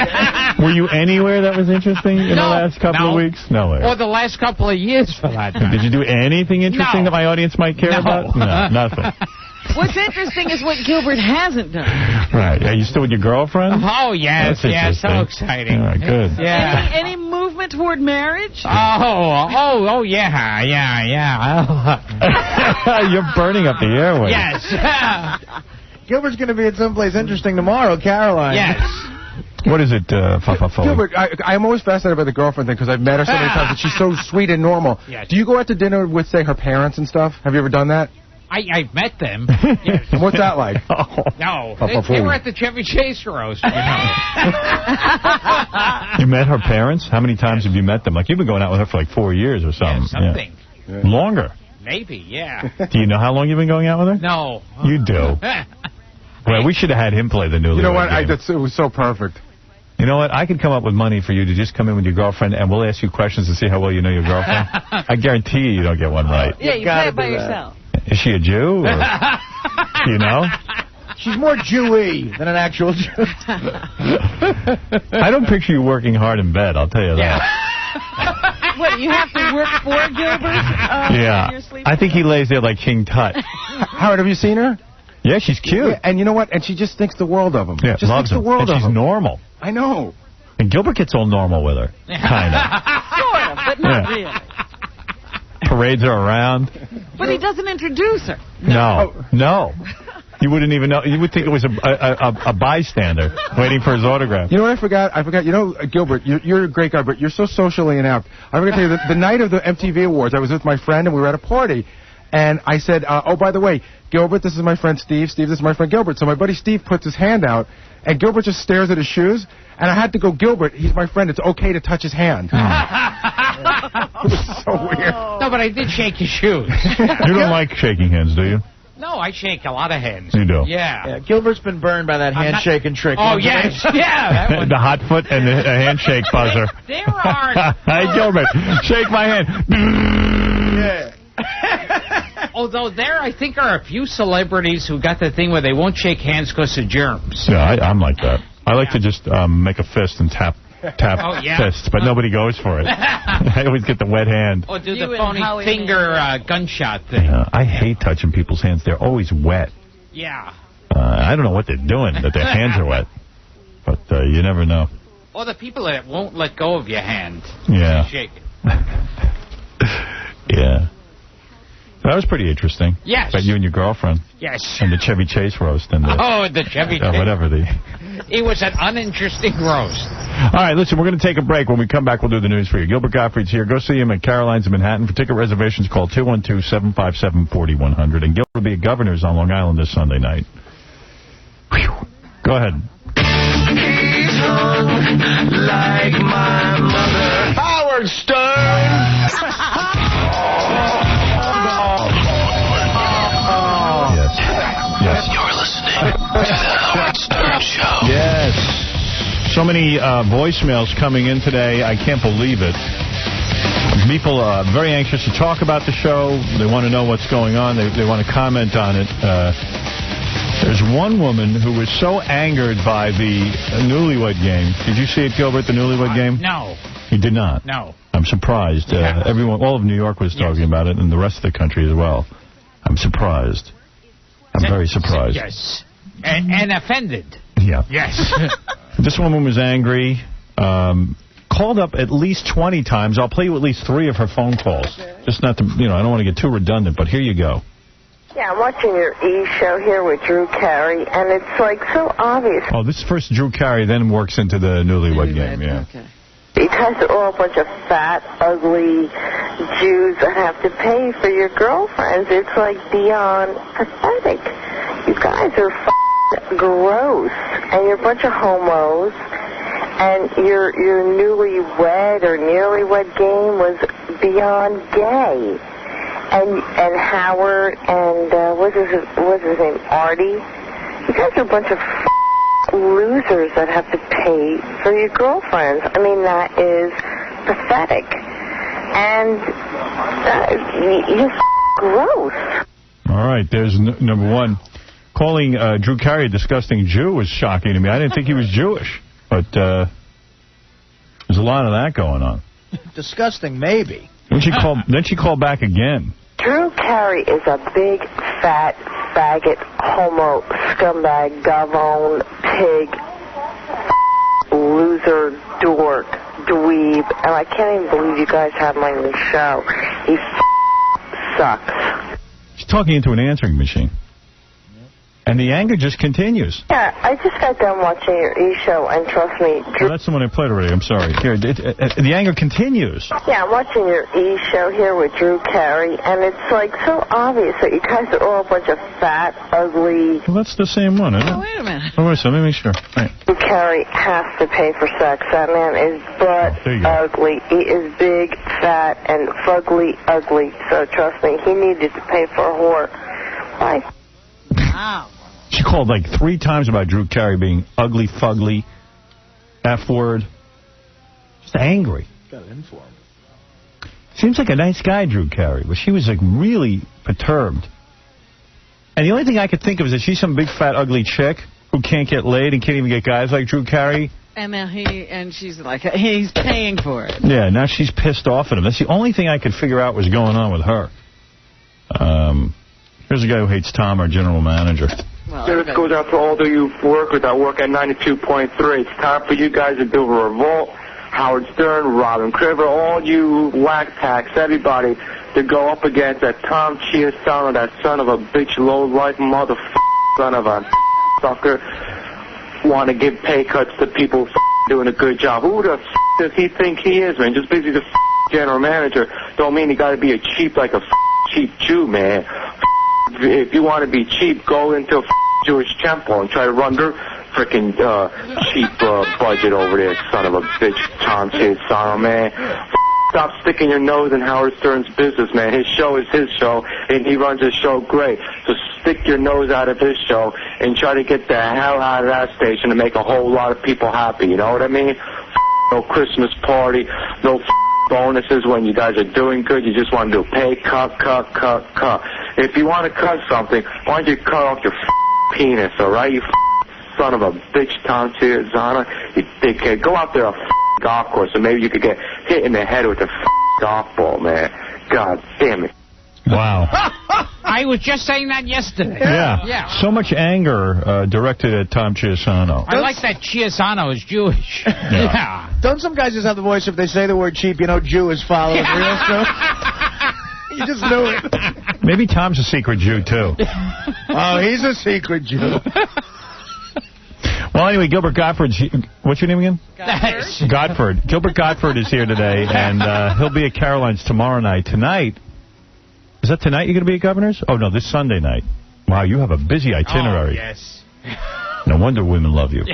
Speaker 1: Were you anywhere that was interesting in the last couple of weeks? No way.
Speaker 5: Or the last couple of years, for that matter.
Speaker 1: Did you do anything interesting that my audience might care about? No, nothing.
Speaker 3: What's interesting is what Gilbert hasn't done.
Speaker 1: Right. Are you still with your girlfriend?
Speaker 5: Oh, yes.
Speaker 1: That's
Speaker 5: Yeah, so
Speaker 1: interesting.
Speaker 5: exciting.
Speaker 1: All right, good.
Speaker 5: Yeah.
Speaker 3: Any movement toward marriage?
Speaker 5: Oh, yeah.
Speaker 1: You're burning up the airways.
Speaker 5: Yes.
Speaker 4: Gilbert's going to be at someplace interesting tomorrow, Caroline.
Speaker 5: Yes.
Speaker 1: What is it,
Speaker 6: Gilbert, I'm always fascinated by the girlfriend thing because I've met her so many times and she's so sweet and normal.
Speaker 5: Yes.
Speaker 6: Do you go out to dinner with, say, her parents and stuff? Have you ever done that?
Speaker 5: I've met them. Yes.
Speaker 6: And what's that like?
Speaker 5: No, they were at the Chevy Chase roast.
Speaker 1: You met her parents? How many times have you met them? Like, you've been going out with her for like 4 years or something.
Speaker 5: Yeah, something.
Speaker 1: Yeah. Longer.
Speaker 5: Maybe, yeah.
Speaker 1: Do you know how long you've been going out with her?
Speaker 5: No.
Speaker 1: You do. Well, we should have had him play the newlywed
Speaker 6: You know what?
Speaker 1: game.
Speaker 6: It was so perfect.
Speaker 1: You know what? I could come up with money for you to just come in with your girlfriend, and we'll ask you questions to see how well you know your girlfriend. I guarantee you don't get one right.
Speaker 3: Yeah, you play it by yourself.
Speaker 1: Is she a Jew? Or, do you know?
Speaker 4: She's more Jewy than an actual Jew.
Speaker 1: I don't picture you working hard in bed, I'll tell you that.
Speaker 3: What, you have to work for Gilbert?
Speaker 1: Yeah. I think he lays there like King Tut.
Speaker 6: Howard, have you seen her?
Speaker 1: Yeah, she's cute.
Speaker 6: Yeah, and you know what? And she just thinks the world of him.
Speaker 1: Yeah,
Speaker 6: just
Speaker 1: loves
Speaker 6: thinks
Speaker 1: him.
Speaker 6: the world
Speaker 1: and
Speaker 6: of
Speaker 1: she's
Speaker 6: him.
Speaker 1: normal.
Speaker 6: I know.
Speaker 1: And Gilbert gets all normal with her. Kind of.
Speaker 3: Sort of, but not really.
Speaker 1: Parades her around.
Speaker 3: But he doesn't introduce her.
Speaker 1: No. You wouldn't even know. You would think it was a bystander waiting for his autograph.
Speaker 6: You know what I forgot? You know, Gilbert, you're a great guy, but you're so socially inept. I forgot to tell you, the night of the MTV Awards, I was with my friend, and we were at a party. And I said, oh, by the way, Gilbert, this is my friend Steve. Steve, this is my friend Gilbert. So my buddy Steve puts his hand out, and Gilbert just stares at his shoes. And I had to go, Gilbert, he's my friend. It's okay to touch his hand. It was so weird.
Speaker 5: No, but I did shake his shoes.
Speaker 1: You don't like shaking hands, do you?
Speaker 5: No, I shake a lot of hands.
Speaker 1: You do?
Speaker 5: Yeah.
Speaker 4: Gilbert's been burned by that handshake and trick.
Speaker 5: Oh, yes. Yeah. That one.
Speaker 1: The hot foot and the handshake buzzer.
Speaker 5: There are...
Speaker 1: Hey, Gilbert, shake my hand.
Speaker 4: Yeah.
Speaker 5: Although there, I think, are a few celebrities who got the thing where they won't shake hands because of germs.
Speaker 1: Yeah, I'm like that. I like to just make a fist and tap fists, but nobody goes for it. I always get the wet hand.
Speaker 5: Or do the phony finger gunshot thing.
Speaker 1: I hate touching people's hands. They're always wet.
Speaker 5: Yeah.
Speaker 1: I don't know what they're doing, that their hands are wet. But you never know.
Speaker 5: Or the people that won't let go of your hand.
Speaker 1: Yeah.
Speaker 5: Shake it.
Speaker 1: Yeah. That was pretty interesting.
Speaker 5: Yes.
Speaker 1: About you and your girlfriend.
Speaker 5: Yes.
Speaker 1: And the Chevy Chase roast. And
Speaker 5: the Chevy Chase.
Speaker 1: Whatever the...
Speaker 5: It was an uninteresting roast.
Speaker 1: All right, listen, we're going to take a break. When we come back, we'll do the news for you. Gilbert Gottfried's here. Go see him at Caroline's in Manhattan. For ticket reservations, call 212-757-4100. And Gilbert will be at Governor's on Long Island this Sunday night. Whew. Go ahead.
Speaker 11: He's hung like my mother.
Speaker 4: Howard
Speaker 1: Howard Stern. Yes.
Speaker 13: You're listening to the Howard Stern Show.
Speaker 1: Yes. So many voicemails coming in today. I can't believe it. People are very anxious to talk about the show. They want to know what's going on. They want to comment on it. There's one woman who was so angered by the Newlywed Game. Did you see it, Gilbert, the Newlywed Game?
Speaker 5: No.
Speaker 1: You did not?
Speaker 5: No.
Speaker 1: I'm surprised. Everyone, all of New York was talking about it, and the rest of the country as well. I'm surprised. I'm very surprised.
Speaker 5: Yes. And offended.
Speaker 1: Yeah.
Speaker 5: Yes.
Speaker 1: This woman was angry. Called up at least 20 times. I'll play you at least 3 of her phone calls. Just not to, I don't want to get too redundant, but here you go.
Speaker 14: Yeah, I'm watching your E! show here with Drew Carey, and it's, like, so obvious.
Speaker 1: Oh, this first Drew Carey, then works into the Newlywed Game, yeah.
Speaker 14: Okay. You guys are all a bunch of fat, ugly Jews that have to pay for your girlfriends. It's, like, beyond pathetic. You guys are gross, and you're a bunch of homos, and your newlywed or nearly-wed game was beyond gay. And Howard and what's his name, Artie? You guys are a bunch of losers that have to pay for your girlfriends. I mean, that is pathetic. And you're gross.
Speaker 1: All right, there's number one. Calling Drew Carey a disgusting Jew was shocking to me. I didn't think he was Jewish, but there's a lot of that going on.
Speaker 4: Disgusting, maybe.
Speaker 1: Then she called back again.
Speaker 14: Drew Carey is a big, fat, faggot, homo, scumbag, gavone, pig, loser, dork, dweeb, and I can't even believe you guys have him on the show. He sucks.
Speaker 1: She's talking into an answering machine. And the anger just continues.
Speaker 14: Yeah, I just got done watching your E! show, and trust me...
Speaker 1: Well, that's the one I played already. I'm sorry. Here, the anger continues.
Speaker 14: Yeah, I'm watching your E! show here with Drew Carey, and it's, like, so obvious that you guys are all a bunch of fat, ugly...
Speaker 1: Well, that's the same one, isn't it?
Speaker 3: Oh, wait a minute.
Speaker 1: Oh, wait a second. Let me make sure. Right.
Speaker 14: Drew Carey has to pay for sex. That man is ugly. He is big, fat, and fugly ugly. So, trust me, he needed to pay for a whore. Bye.
Speaker 3: Wow.
Speaker 1: She called like 3 times about Drew Carey being ugly, fugly, F-word. Just angry.
Speaker 4: Got it in for him.
Speaker 1: Seems like a nice guy, Drew Carey, but she was like really perturbed. And the only thing I could think of is that she's some big, fat, ugly chick who can't get laid and can't even get guys like Drew Carey.
Speaker 3: And now she's like, he's paying for it.
Speaker 1: Yeah, now she's pissed off at him. That's the only thing I could figure out was going on with her. Here's a guy who hates Tom, our general manager.
Speaker 15: Well, this goes out to all of you workers that work at 92.3. It's time for you guys to do a revolt. Howard Stern, Robin Criver, all you whack packs, everybody, to go up against that Tom Chiasano, that son of a bitch, low-life motherfucker, son of a sucker, want to give pay cuts to people doing a good job. Who the does he think he is, man? Just because he's a general manager don't mean he got to be a cheap, like a cheap Jew, man. If you want to be cheap, go into a Jewish temple and try to run their frickin' cheap budget over there, son of a bitch, Tom Chiasano, man. Stop sticking your nose in Howard Stern's business, man. His show is his show, and he runs his show great. So stick your nose out of his show and try to get the hell out of that station to make a whole lot of people happy, you know what I mean? No Christmas party, no bonuses when you guys are doing good. You just want to do pay, cut. If you want to cut something, why don't you cut off your penis, all right? You son of a bitch, Tom Chiasano. You dickhead. Go out there a golf course and maybe you could get hit in the head with a golf ball, man. God damn it.
Speaker 1: Wow.
Speaker 5: I was just saying that yesterday.
Speaker 1: Yeah. So much anger directed at Tom Chiasano.
Speaker 5: I like that Chiasano is Jewish. Yeah.
Speaker 4: Don't some guys just have the voice, if they say the word cheap, Jew is following real stuff? You just knew it.
Speaker 1: Maybe Tom's a secret Jew, too.
Speaker 4: Oh, he's a secret Jew.
Speaker 1: Well, anyway, Gilbert Gottfried's... What's your name again? Gottfried. Gilbert Gottfried is here today, and he'll be at Caroline's tomorrow night. Tonight... Is that tonight you're going to be at Governor's? Oh, no, this Sunday night. Wow, you have a busy itinerary.
Speaker 5: Oh, yes.
Speaker 1: No wonder women love you.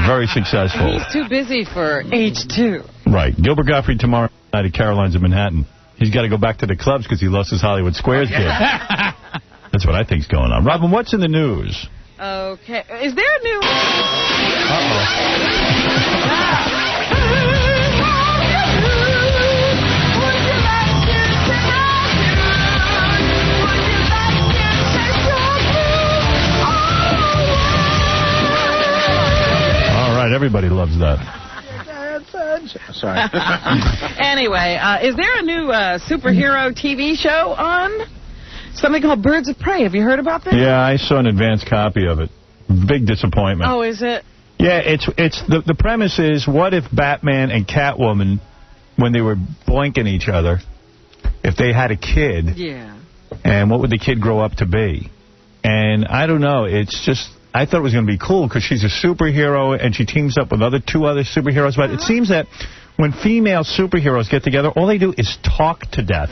Speaker 1: Very successful.
Speaker 3: He's too busy for H2.
Speaker 1: Right. Gilbert Gottfried tomorrow night at Caroline's in Manhattan. He's got to go back to the clubs because he lost his Hollywood Squares gig. That's what I think's going on. Robin, what's in the news?
Speaker 3: Okay. Is there a new...
Speaker 1: All right, everybody loves that.
Speaker 4: Sorry.
Speaker 3: Anyway, is there a new superhero TV show on? Something called Birds of Prey. Have you heard about that?
Speaker 1: Yeah, I saw an advanced copy of it. Big disappointment.
Speaker 3: Oh, is it?
Speaker 1: Yeah, it's the premise is, what if Batman and Catwoman, when they were blinking each other, if they had a kid,
Speaker 3: yeah,
Speaker 1: and what would the kid grow up to be? And I don't know, it's just, I thought it was going to be cool because she's a superhero and she teams up with two other superheroes, but it seems that when female superheroes get together, all they do is talk to death.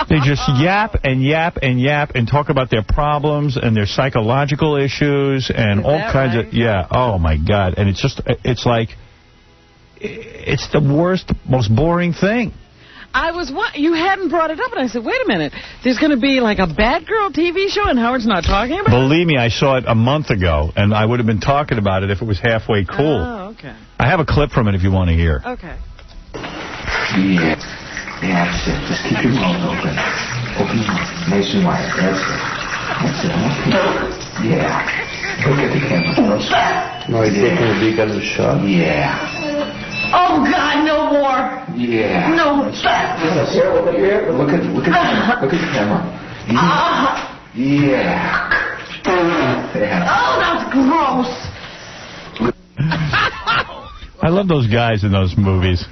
Speaker 1: They just yap and yap and yap and talk about their problems and their psychological issues and all kinds of... Yeah, oh, my God. And it's like... It's the worst, most boring thing.
Speaker 3: You hadn't brought it up, and I said, wait a minute. There's going to be like a Batgirl TV show, and Howard's not talking about it?
Speaker 1: Believe me, I saw it a month ago, and I would have been talking about it if it was halfway cool.
Speaker 3: Oh, okay.
Speaker 1: I have a clip from it if you want to hear.
Speaker 3: Okay.
Speaker 11: Yeah, that's it. Just keep your mouth open. Open your mouth. Nice and wide. That's it. That's it. Yeah. Look at the camera. No, you're taking a peek under the shot? Yeah.
Speaker 2: Oh, God, no more.
Speaker 11: Yeah.
Speaker 2: No.
Speaker 11: Sarah, look here. Look at the camera. Yeah.
Speaker 2: Oh, that's gross.
Speaker 1: I love those guys in those movies.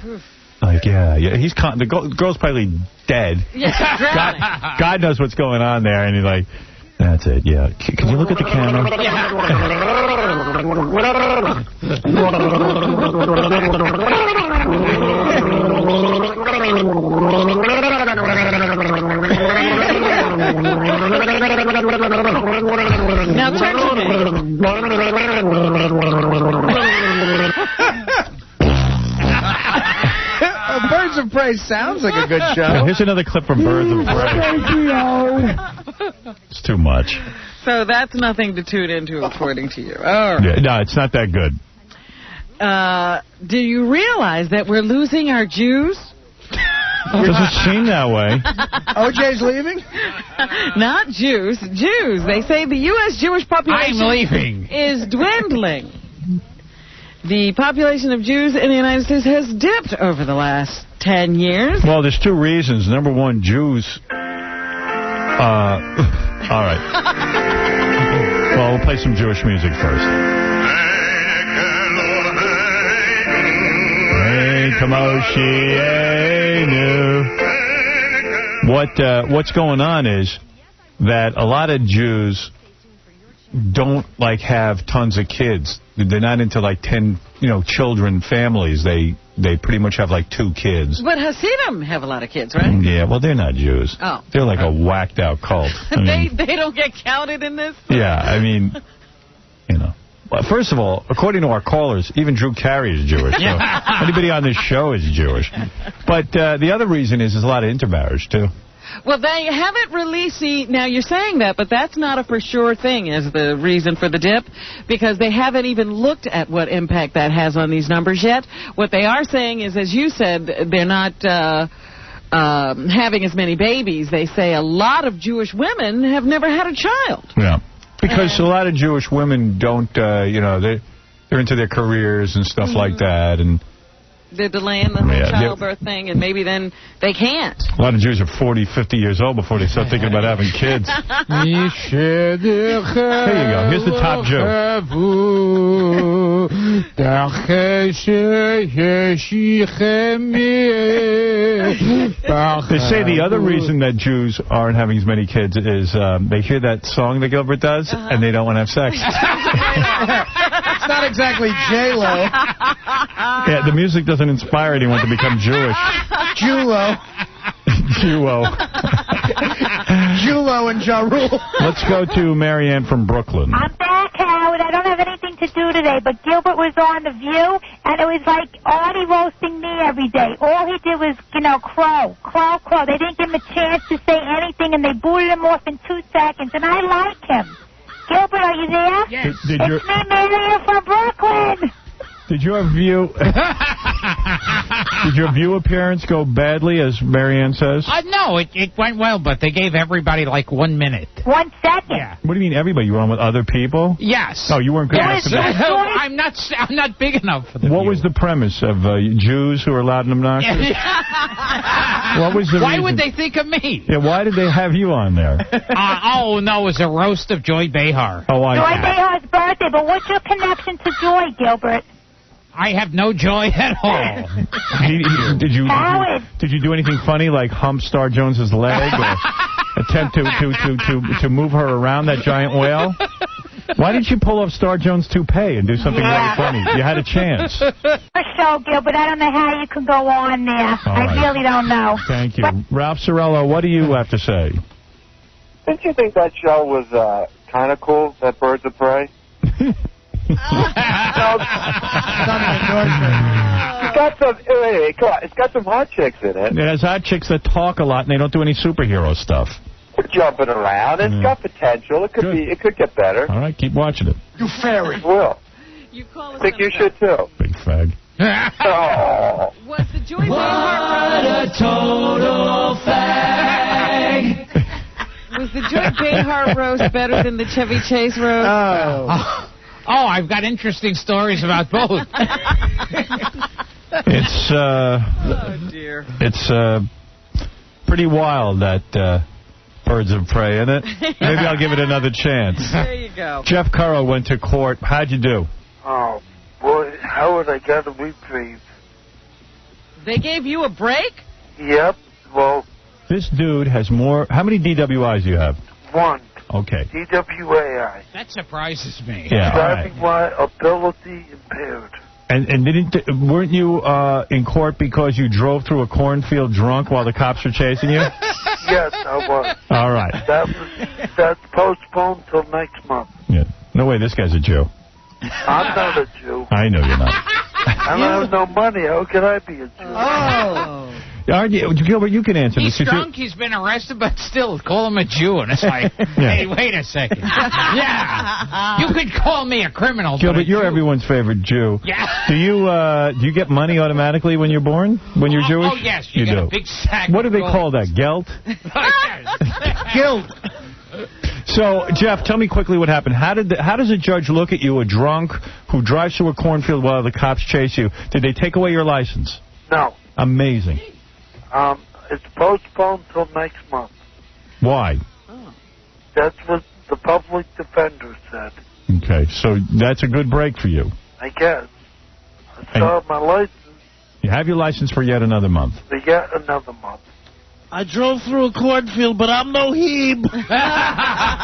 Speaker 1: Like, yeah, he's the girl's probably dead.
Speaker 3: Yeah,
Speaker 1: God knows what's going on there, and he's like, that's it, yeah. Can you look at the camera?
Speaker 3: Now turn to
Speaker 4: Birds of Prey sounds like a good show.
Speaker 1: Yeah, here's another clip from Birds of Prey. It's too much.
Speaker 3: So that's nothing to tune into, according to you. All right.
Speaker 1: Yeah, no, it's not that good.
Speaker 3: Do you realize that we're losing our Jews?
Speaker 1: Doesn't seem that way.
Speaker 4: OJ's leaving?
Speaker 3: Not Jews. Jews. They say the U.S. Jewish population
Speaker 5: I'm leaving.
Speaker 3: is dwindling. The population of Jews in the United States has dipped over the last 10 years.
Speaker 1: Well, there's two reasons. Number one, Jews... all right. Well, we'll play some Jewish music first. What's going on is that a lot of Jews don't have tons of kids. They're not into 10, children families. They pretty much have 2 kids.
Speaker 3: But Hasidim have a lot of kids, right?
Speaker 1: Yeah, well, they're not Jews.
Speaker 3: Oh.
Speaker 1: They're like a whacked out cult.
Speaker 3: They don't get counted in this?
Speaker 1: Yeah, I mean, Well, first of all, according to our callers, even Drew Carey is Jewish. So anybody on this show is Jewish. But the other reason is there's a lot of intermarriage, too.
Speaker 3: Well, they haven't released now you're saying that, but that's not a for sure thing as the reason for the dip, because they haven't even looked at what impact that has on these numbers yet. What they are saying is, as you said, they're not having as many babies. They say a lot of Jewish women have never had a child.
Speaker 1: Yeah, because a lot of Jewish women don't, they're into their careers and stuff like that, and
Speaker 3: they're delaying the whole childbirth thing, and maybe then they can't.
Speaker 1: A lot of Jews are 40, 50 years old before they start thinking about having kids. Here you go. Here's the top Jew. They say the other reason that Jews aren't having as many kids is they hear that song that Gilbert does, and they don't want to have sex.
Speaker 4: It's not exactly J-Lo.
Speaker 1: Yeah, the music doesn't inspire anyone to become Jewish.
Speaker 4: Julo.
Speaker 1: Julo.
Speaker 4: Julo and Ja Rule.
Speaker 1: Let's go to Marianne from Brooklyn.
Speaker 16: I'm back, Howard. I don't have anything to do today, but Gilbert was on The View, and it was like Artie roasting me every day. All he did was, crow. They didn't give him a chance to say anything, and they booted him off in 2 seconds, and I like him. Gilbert, are you there?
Speaker 1: Yes.
Speaker 16: It's me, Marion from Brooklyn.
Speaker 1: Did your view... Did your View appearance go badly, as Marianne says?
Speaker 5: No, it went well, but they gave everybody like 1 minute.
Speaker 16: 1 second.
Speaker 5: Yeah.
Speaker 1: What do you mean, everybody? You were on with other people?
Speaker 5: Yes.
Speaker 1: Oh, you weren't good enough for that.
Speaker 5: I'm not big enough for The
Speaker 1: What
Speaker 5: View.
Speaker 1: was the premise of Jews who are loud and obnoxious? What was the
Speaker 5: Why
Speaker 1: reason?
Speaker 5: would they think of me?
Speaker 1: Yeah, why did they have you on there?
Speaker 5: No, it was a roast of Joy Behar.
Speaker 1: Oh,
Speaker 16: Joy Behar's birthday, but what's your connection to Joy, Gilbert?
Speaker 5: I have no joy at all.
Speaker 1: Did you do anything funny like hump Star Jones's leg or attempt to move her around that giant whale? Why didn't you pull off Star Jones' toupee and do something really funny? You had a chance.
Speaker 16: A show, Gilbert. I don't know how you can go on there. I really don't know.
Speaker 1: Thank you. Ralph Cirillo, what do you have to say?
Speaker 17: Didn't you think that show was kind of cool, that Birds of Prey? It's got some hot chicks in it.
Speaker 1: It has hot chicks that talk a lot and they don't do any superhero stuff.
Speaker 17: They're jumping around. It's got potential. It could get better.
Speaker 1: All right, keep watching it.
Speaker 17: You fairy. Will.
Speaker 3: I
Speaker 17: think you should too.
Speaker 1: Big fag.
Speaker 17: Oh.
Speaker 3: Was the Joy Behar roast?
Speaker 2: total fag.
Speaker 3: Was the Joy Behar roast better than the Chevy Chase roast?
Speaker 5: Oh, I've got interesting stories about both.
Speaker 1: It's
Speaker 3: dear.
Speaker 1: It's pretty wild, that Birds of Prey, isn't it? Maybe I'll give it another chance.
Speaker 3: There you go.
Speaker 1: Jeff Currow went to court. How'd you do?
Speaker 18: Oh, boy, Howard, I got a reprieve.
Speaker 3: They gave you a break?
Speaker 18: Yep, well...
Speaker 1: This dude has more... How many DWIs do you have?
Speaker 18: 1.
Speaker 1: Okay.
Speaker 18: DWAI.
Speaker 5: That surprises me.
Speaker 1: Yeah,
Speaker 18: Driving while ability impaired.
Speaker 1: And weren't you in court because you drove through a cornfield drunk while the cops were chasing you?
Speaker 18: Yes, I was.
Speaker 1: All right.
Speaker 18: That's postponed till next month.
Speaker 1: Yeah. No way, this guy's a Jew.
Speaker 18: I'm not a Jew.
Speaker 1: I know you're not.
Speaker 18: I don't have no money. How can I be a Jew?
Speaker 3: Oh.
Speaker 1: Aren't you, Gilbert, you can answer
Speaker 5: He's
Speaker 1: this.
Speaker 5: drunk, he's been arrested, but still, call him a Jew. And it's like, hey, wait a second. Yeah, you could call me a criminal.
Speaker 1: Gilbert, you're everyone's favorite Jew.
Speaker 5: Yeah.
Speaker 1: Do you get money automatically when you're born? When you're Jewish?
Speaker 5: Oh, yes, you get
Speaker 1: do.
Speaker 5: a big sack.
Speaker 1: What do
Speaker 5: of
Speaker 1: they
Speaker 5: gold.
Speaker 1: call that? Gelt?
Speaker 4: Guilt.
Speaker 1: So, Jeff, tell me quickly what happened. How does a judge look at you, a drunk who drives through a cornfield while the cops chase you? Did they take away your license?
Speaker 18: No.
Speaker 1: Amazing.
Speaker 18: It's postponed till next month.
Speaker 1: Why?
Speaker 18: That's what the public defender said.
Speaker 1: Okay, so that's a good break for you.
Speaker 18: I guess. I still have my license
Speaker 1: You have your license for yet another month.
Speaker 18: for yet another month.
Speaker 19: I drove through a cornfield, but I'm no heeb.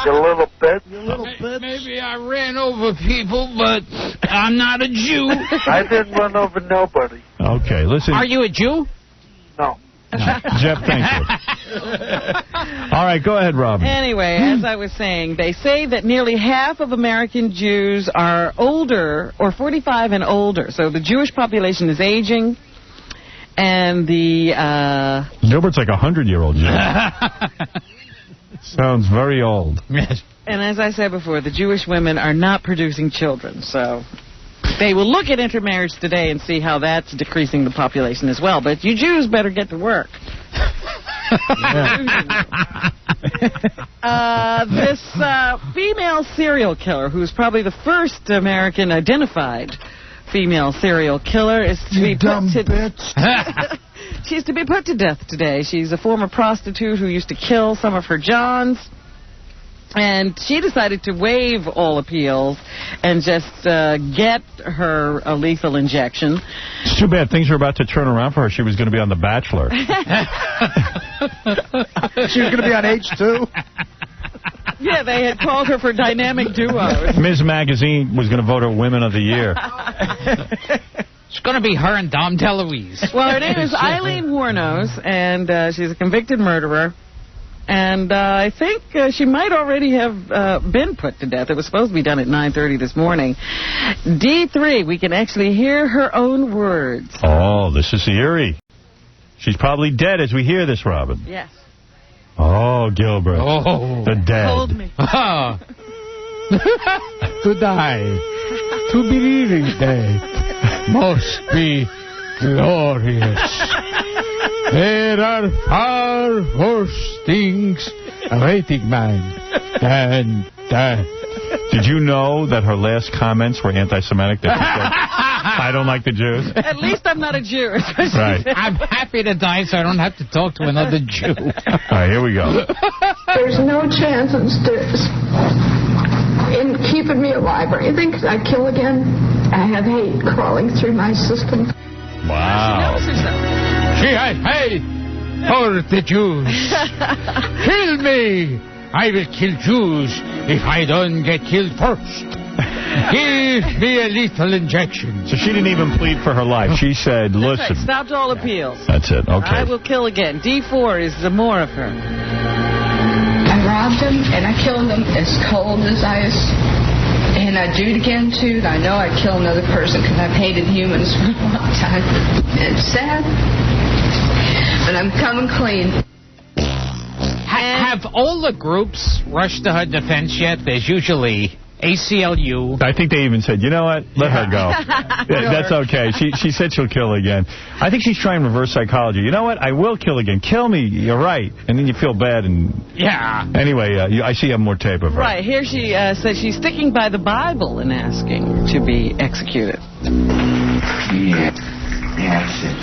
Speaker 18: You little bitch.
Speaker 5: Maybe I ran over people, but I'm not a Jew.
Speaker 18: I didn't run over nobody.
Speaker 1: Okay, listen.
Speaker 5: Are you a Jew?
Speaker 18: No.
Speaker 1: Jeff, thank you. All right, go ahead, Robin.
Speaker 3: Anyway, as I was saying, they say that nearly half of American Jews are older, or 45 and older. So the Jewish population is aging, and the...
Speaker 1: Gilbert's like a 100-year-old Jew. Sounds very old.
Speaker 5: Yes.
Speaker 3: And as I said before, the Jewish women are not producing children, so... They will look at intermarriage today and see how that's decreasing the population as well. But you Jews better get to work. This female serial killer, who's probably the first American identified female serial killer, is to be put to death. She's to be put to death today. She's a former prostitute who used to kill some of her Johns. And she decided to waive all appeals and just get her a lethal injection.
Speaker 1: It's too bad things are about to turn around for her. She was going to be on The Bachelor.
Speaker 4: She was going to be on H2.
Speaker 3: Yeah, they had called her for dynamic duos.
Speaker 1: Ms. Magazine was going to vote her Women of the Year.
Speaker 5: It's going to be her and Dom DeLuise.
Speaker 3: Well, her name is Eileen Wuornos, and she's a convicted murderer. And I think she might already have been put to death. It was supposed to be done at 9:30 this morning. D3, we can actually hear her own words.
Speaker 1: Oh, this is eerie. She's probably dead as we hear this, Robin.
Speaker 3: Yes.
Speaker 1: Oh, Gilbert.
Speaker 5: Oh.
Speaker 1: The dead.
Speaker 3: Told me.
Speaker 5: To die, to believe in death, must be glorious. There are far worse things awaiting man than death.
Speaker 1: Did you know that her last comments were anti-Semitic? That she said, I don't like the Jews.
Speaker 3: At least I'm not a Jew.
Speaker 1: Right.
Speaker 5: I'm happy to die so I don't have to talk to another Jew.
Speaker 1: All right, here we go.
Speaker 20: There's no chance in keeping me alive or anything, because I kill again. I have hate crawling through my system.
Speaker 1: Wow.
Speaker 5: She has hate for the Jews. Kill me. I will kill Jews if I don't get killed first. Give me a lethal injection.
Speaker 1: So she didn't even plead for her life. She said, listen.
Speaker 3: Right. Stopped all appeals.
Speaker 1: That's it. Okay.
Speaker 3: I will kill again. D4 is the more of her.
Speaker 20: I robbed them and I killed them as cold as ice. And I do it again, too. I know I'd kill another person because I've hated humans for a long time. It's sad. But I'm coming clean.
Speaker 5: Have all the groups rushed to her defense yet? There's usually ACLU.
Speaker 1: I think they even said, you know what? Let her go. That's okay. She said she'll kill again. I think she's trying reverse psychology. You know what? I will kill again. Kill me. You're right. And then you feel bad. And
Speaker 5: yeah.
Speaker 1: Anyway, I see you have more tape of her.
Speaker 3: Right. Here she says she's sticking by the Bible and asking to be executed.
Speaker 11: Yeah. That's it.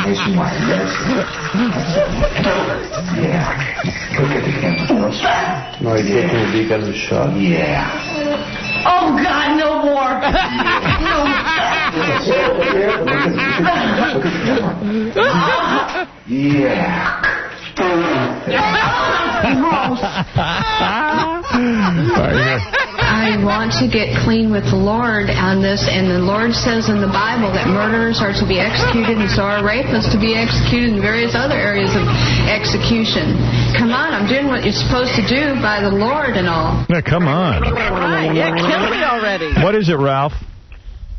Speaker 11: Nationwide, that's it. Yeah. Look at the camera. No, you're taking a peek at the shot? Yeah.
Speaker 20: Oh, God, no more.
Speaker 11: Yeah.
Speaker 20: I want to get clean with the Lord on this, and the Lord says in the Bible that murderers are to be executed, and so are rapists to be executed in various other areas of execution. Come on, I'm doing what you're supposed to do by the Lord and all.
Speaker 1: Yeah, come on.
Speaker 3: Right, yeah, kill me already.
Speaker 1: What is it, Ralph?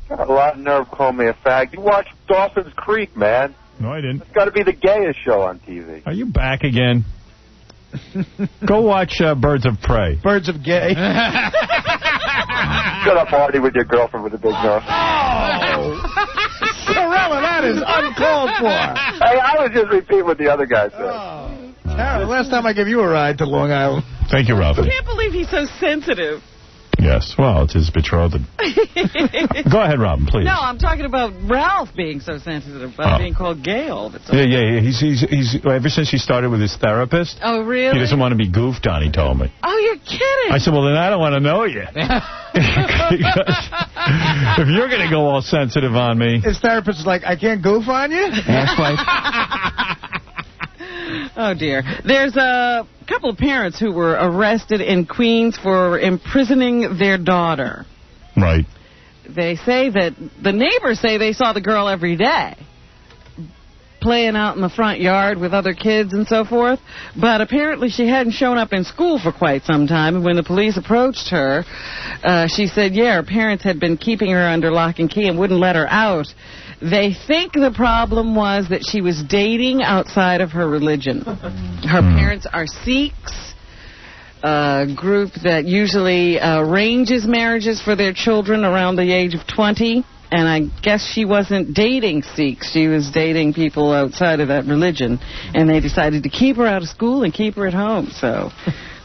Speaker 17: Got a lot of nerve calling me a fag. You watch Dawson's Creek, man.
Speaker 1: No, I didn't.
Speaker 17: It's got to be the gayest show on TV.
Speaker 1: Are you back again? Go watch Birds of Prey.
Speaker 4: Birds of Gay.
Speaker 17: Shut up, Artie, with your girlfriend with a big nose.
Speaker 4: Oh! Sorella, that is uncalled for.
Speaker 17: Hey, I was just repeating what the other guy said.
Speaker 4: Oh. The last time I gave you a ride to Long Island.
Speaker 1: Thank you, Ralphie.
Speaker 3: I can't believe he's so sensitive.
Speaker 1: Yes, well, it's his betrothed. Go ahead, Robin, please.
Speaker 3: No, I'm talking about Ralph being so sensitive about being called gay all the time.
Speaker 1: Yeah. He's ever since he started with his therapist.
Speaker 3: Oh, really?
Speaker 1: He doesn't want to be goofed on, he told me.
Speaker 3: Oh, you're kidding.
Speaker 1: I said, well, then I don't want to know you. If you're going to go all sensitive on me.
Speaker 4: His therapist is like, I can't goof on you?
Speaker 3: Oh, dear. There's a couple of parents who were arrested in Queens for imprisoning their daughter.
Speaker 1: Right.
Speaker 3: They say that the neighbors say they saw the girl every day playing out in the front yard with other kids and so forth. But apparently she hadn't shown up in school for quite some time. And when the police approached her, she said, yeah, her parents had been keeping her under lock and key and wouldn't let her out. They think the problem was that she was dating outside of her religion. Her parents are Sikhs, a group that usually arranges marriages for their children around the age of 20. And I guess she wasn't dating Sikhs. She was dating people outside of that religion. And they decided to keep her out of school and keep her at home. So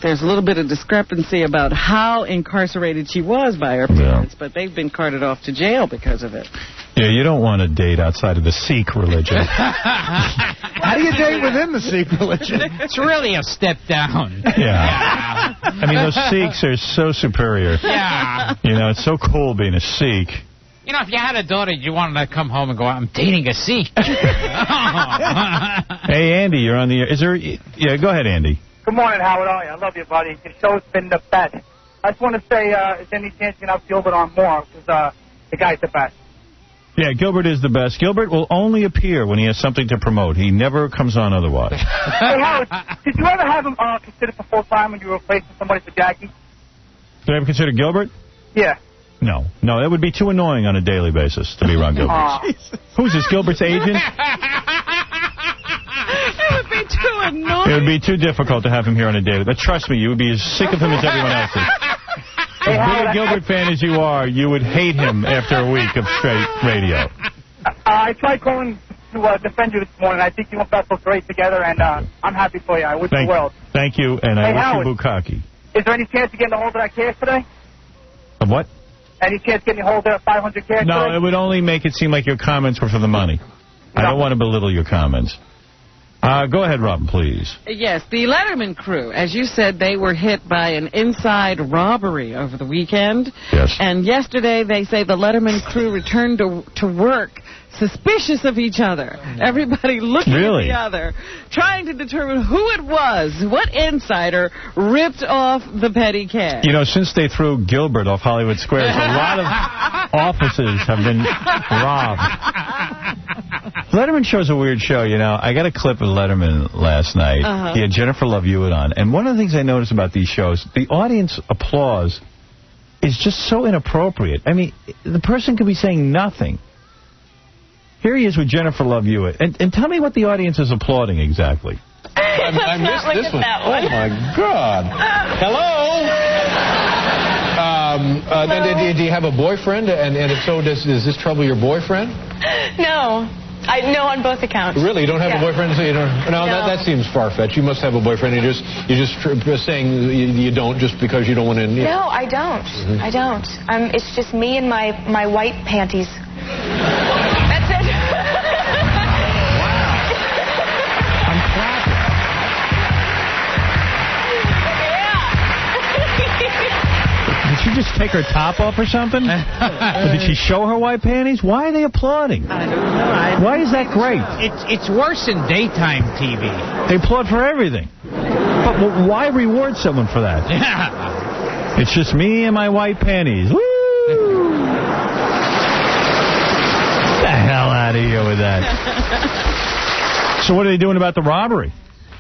Speaker 3: there's a little bit of discrepancy about how incarcerated she was by her parents. But they've been carted off to jail because of it.
Speaker 1: Yeah, you don't want to date outside of the Sikh religion.
Speaker 4: How do you date within the Sikh religion?
Speaker 5: It's really a step down.
Speaker 1: Yeah. I mean, those Sikhs are so superior.
Speaker 5: Yeah.
Speaker 1: You know, it's so cool being a Sikh.
Speaker 5: You know, if you had a daughter, you wanted to come home and go, I'm dating a Sikh.
Speaker 1: Hey, Andy, you're on the air. Is there... Yeah, go ahead, Andy.
Speaker 21: Good morning, Howard. How are you? I love you, buddy. Your show's been the best. I just want to say, is there any chance you can have Gilbert on more? Because the guy's the best.
Speaker 1: Yeah, Gilbert is the best. Gilbert will only appear when he has something to promote. He never comes on otherwise.
Speaker 21: Hey, Howard, did you ever have him considered for full-time when you were replacing somebody for Jackie?
Speaker 1: Did I ever consider Gilbert?
Speaker 21: Yeah.
Speaker 1: No, that would be too annoying on a daily basis to be around Gilbert. Who's this, Gilbert's agent?
Speaker 3: It would be too annoying.
Speaker 1: It would be too difficult to have him here on a daily. But trust me, you would be as sick of him as everyone else is. As big a Gilbert fan as you are, you would hate him after a week of straight radio.
Speaker 21: I tried calling to defend you this morning. I think you went back so great together, and I'm happy for you. I wish you well.
Speaker 1: Thank you, and I wish
Speaker 21: Howard,
Speaker 1: you bukkake.
Speaker 21: Is there any chance of getting a hold of that cash today?
Speaker 1: Of what?
Speaker 21: Any chance of getting a hold of that 500 cash
Speaker 1: No,
Speaker 21: today?
Speaker 1: it would only make it seem like your comments were for the money. I don't want to belittle your comments. Go ahead, Robin, please.
Speaker 3: Yes, the Letterman crew, as you said, they were hit by an inside robbery over the weekend.
Speaker 1: Yes.
Speaker 3: And yesterday, they say the Letterman crew returned to work suspicious of each other. Everybody looking at the other, trying to determine who it was, what insider ripped off the petty cash.
Speaker 1: You know, since they threw Gilbert off Hollywood Squares, a lot of offices have been robbed. Letterman show's a weird show, you know. I got a clip of Letterman last night. He had Jennifer Love Hewitt on. And one of the things I notice about these shows, the audience applause is just so inappropriate. I mean, the person could be saying nothing. Here he is with Jennifer Love Hewitt. And tell me what the audience is applauding exactly.
Speaker 8: I missed this one. Oh, my God. Hello? Do you have a boyfriend? And if so, does this trouble your boyfriend?
Speaker 22: No. No, on both accounts.
Speaker 8: Really? You don't have a boyfriend? So you don't? No. That seems far-fetched. You must have a boyfriend. You're just saying you don't just because you don't want to...
Speaker 22: No, I don't. I don't. It's just me and my white panties. That's it.
Speaker 1: I'm clapping. Did she just take her top off or something? Or did she show her white panties? Why are they applauding?
Speaker 3: I don't know.
Speaker 1: Why is that great?
Speaker 5: It's worse in daytime TV.
Speaker 1: They applaud for everything. But why reward someone for that?
Speaker 5: Yeah.
Speaker 1: It's just me and my white panties. Woo! Get the hell out of here with that. So what are they doing about the robbery?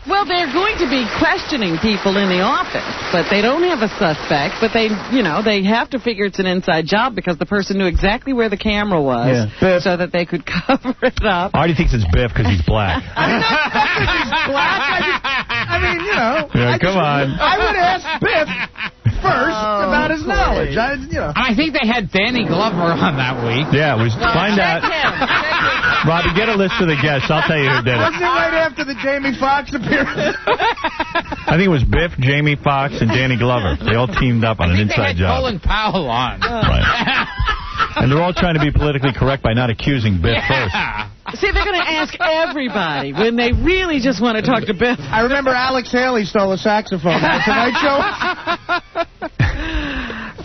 Speaker 3: Well, they're going to be questioning people in the office, but they don't have a suspect. But they have to figure it's an inside job because the person knew exactly where the camera was, so that they could cover it up.
Speaker 1: Artie thinks it's Biff because he's black.
Speaker 4: I'm not because he's black. I mean, you know.
Speaker 1: Yeah, come on.
Speaker 4: I would ask Biff first about his knowledge.
Speaker 5: I think they had Danny Glover on that week.
Speaker 1: Yeah, find out. Robbie, get a list of the guests. I'll tell you who did it.
Speaker 4: Wasn't it right after the Jamie Foxx appearance?
Speaker 1: I think it was Biff, Jamie Foxx, and Danny Glover. They all teamed up on an inside job.
Speaker 5: Colin Powell on.
Speaker 1: Right. And they're all trying to be politically correct by not accusing Biff first.
Speaker 3: See, they're going to ask everybody when they really just want to talk to Biff.
Speaker 4: I remember Alex Haley stole a saxophone at the Tonight Show.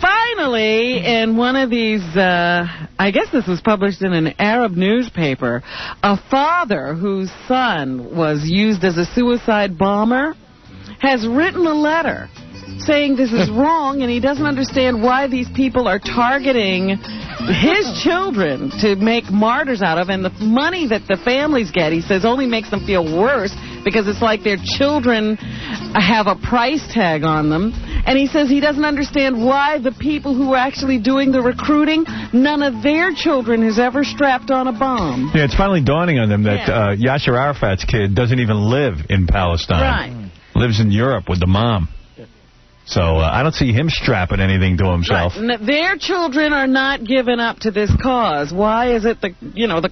Speaker 3: Finally, in one of these, I guess this was published in an Arab newspaper, a father whose son was used as a suicide bomber has written a letter saying this is wrong and he doesn't understand why these people are targeting his children to make martyrs out of, and the money that the families get, he says, only makes them feel worse because it's like their children have a price tag on them. And he says he doesn't understand why the people who are actually doing the recruiting, none of their children has ever strapped on a bomb.
Speaker 1: Yeah, it's finally dawning on them that Yasser Arafat's kid doesn't even live in Palestine.
Speaker 3: Right.
Speaker 1: Lives in Europe with the mom. So I don't see him strapping anything to himself.
Speaker 3: Right. Their children are not given up to this cause. Why is it the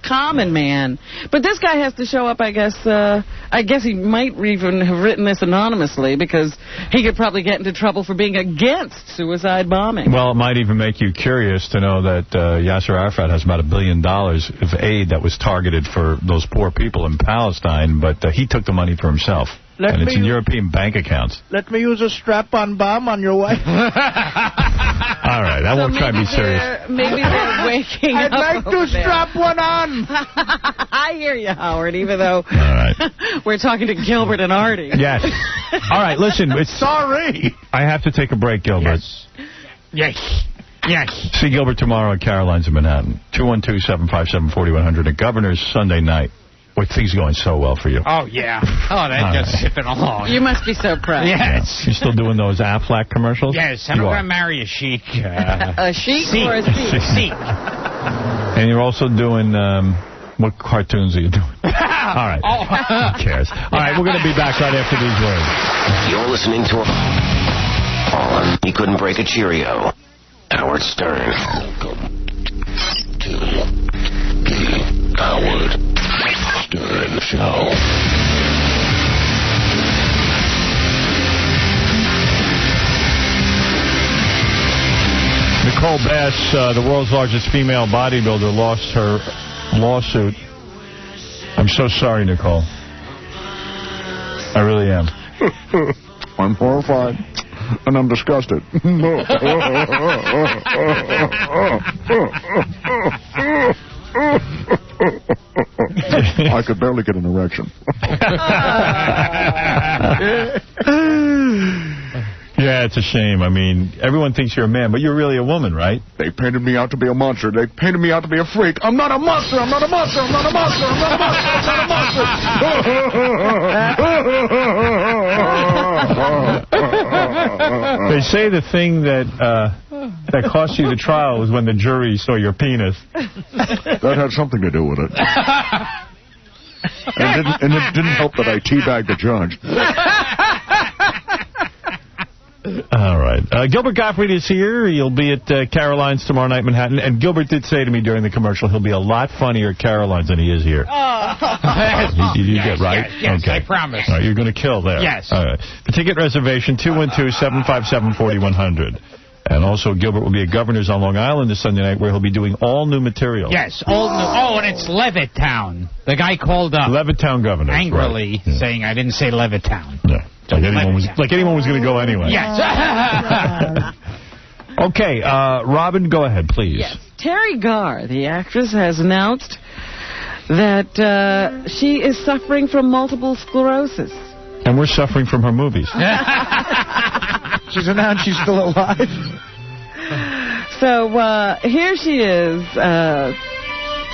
Speaker 3: common man? But this guy has to show up, I guess. I guess he might even have written this anonymously because he could probably get into trouble for being against suicide bombing.
Speaker 1: Well, it might even make you curious to know that Yasser Arafat has about $1 billion of aid that was targeted for those poor people in Palestine, but he took the money for himself. And it's in European bank accounts.
Speaker 4: Let me use a strap-on bomb on your wife.
Speaker 1: All right, I won't try to be serious.
Speaker 3: Maybe they're waking
Speaker 4: I'd
Speaker 3: up.
Speaker 4: like to strap one on.
Speaker 3: I hear you, Howard, even though
Speaker 1: All right.
Speaker 3: we're talking to Gilbert and Artie.
Speaker 1: Yes. All right, listen.
Speaker 4: Sorry.
Speaker 1: I have to take a break, Gilbert.
Speaker 5: Yes. Yes.
Speaker 1: See Gilbert tomorrow at Caroline's in Manhattan. 212-757-4100 at Governor's Sunday night. Boy, things are going so well for you.
Speaker 5: Oh, yeah. Oh, they're just zipping along.
Speaker 3: You must be so proud.
Speaker 5: Yes.
Speaker 1: You still doing those Aflac commercials?
Speaker 5: Yes, I'm going to marry a sheik.
Speaker 3: A sheik or a sheik?
Speaker 5: Sheik.
Speaker 1: And you're also doing, what cartoons are you doing? All right. Who cares? All right, we're going to be back right after these words.
Speaker 13: You're listening to He Couldn't Break a Cheerio. Howard Stern. Welcome to the Howard Stern Show.
Speaker 1: Nicole Bass, the world's largest female bodybuilder, lost her lawsuit. I'm so sorry, Nicole. I really am.
Speaker 9: I'm horrified, and I'm disgusted. I could barely get an erection.
Speaker 1: Yeah, it's a shame. I mean, everyone thinks you're a man, but you're really a woman, right?
Speaker 9: They painted me out to be a monster. They painted me out to be a freak. I'm not a monster. I'm not a monster. I'm not a monster. I'm not a monster. I'm not a monster.
Speaker 1: They say the thing that cost you the trial was when the jury saw your penis.
Speaker 9: That had something to do with it. And it didn't help that I teabagged the judge.
Speaker 1: All right. Gilbert Gottfried is here. He'll be at Caroline's tomorrow night in Manhattan. And Gilbert did say to me during the commercial he'll be a lot funnier at Caroline's than he is here. You get right?
Speaker 5: Yes,
Speaker 1: okay.
Speaker 5: I promise.
Speaker 1: All right, you're going to kill there.
Speaker 5: Yes.
Speaker 1: All right. For ticket reservation, 212-757-4100. And also, Gilbert will be at Governor's on Long Island this Sunday night, where he'll be doing all new material.
Speaker 5: Yes, all new. Oh, and it's Levittown. The guy called up.
Speaker 1: Levittown Governor.
Speaker 5: Angrily saying I didn't say Levittown.
Speaker 1: Yeah. Like anyone was going to go anyway.
Speaker 5: Yes.
Speaker 1: Okay, Robin, go ahead, please.
Speaker 3: Yes. Terry Garr, the actress, has announced that she is suffering from multiple sclerosis.
Speaker 1: And we're suffering from her movies.
Speaker 4: She's announced she's still alive.
Speaker 3: So here she is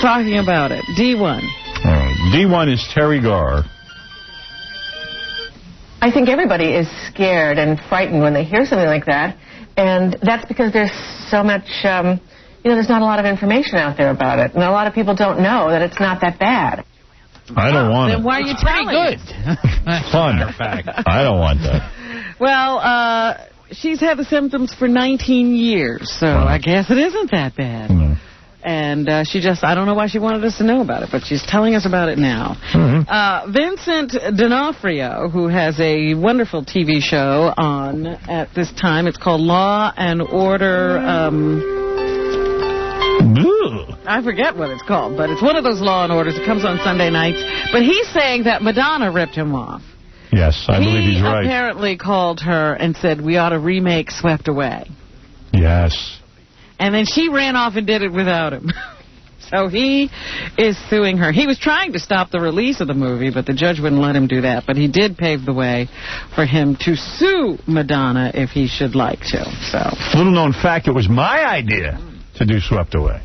Speaker 3: talking about it. D1.
Speaker 1: D1 is Terry Garr.
Speaker 10: I think everybody is scared and frightened when they hear something like that. And that's because there's so much, there's not a lot of information out there about it. And a lot of people don't know that it's not that bad.
Speaker 1: I don't want it.
Speaker 3: Then why are you telling
Speaker 5: good.
Speaker 1: Fun. I don't want that.
Speaker 3: Well, she's had the symptoms for 19 years, so I guess it isn't that bad. And she just, I don't know why she wanted us to know about it, but she's telling us about it now. Vincent D'Onofrio, who has a wonderful TV show on at this time, it's called Law and Order, I forget what it's called, but it's one of those Law and Orders. It comes on Sunday nights. But he's saying that Madonna ripped him off.
Speaker 1: Yes, I believe he's right.
Speaker 3: He apparently called her and said, we ought to remake Swept Away.
Speaker 1: Yes.
Speaker 3: And then she ran off and did it without him. So he is suing her. He was trying to stop the release of the movie, but the judge wouldn't let him do that. But he did pave the way for him to sue Madonna if he should like to. So,
Speaker 1: little known fact, it was my idea to do Swept Away.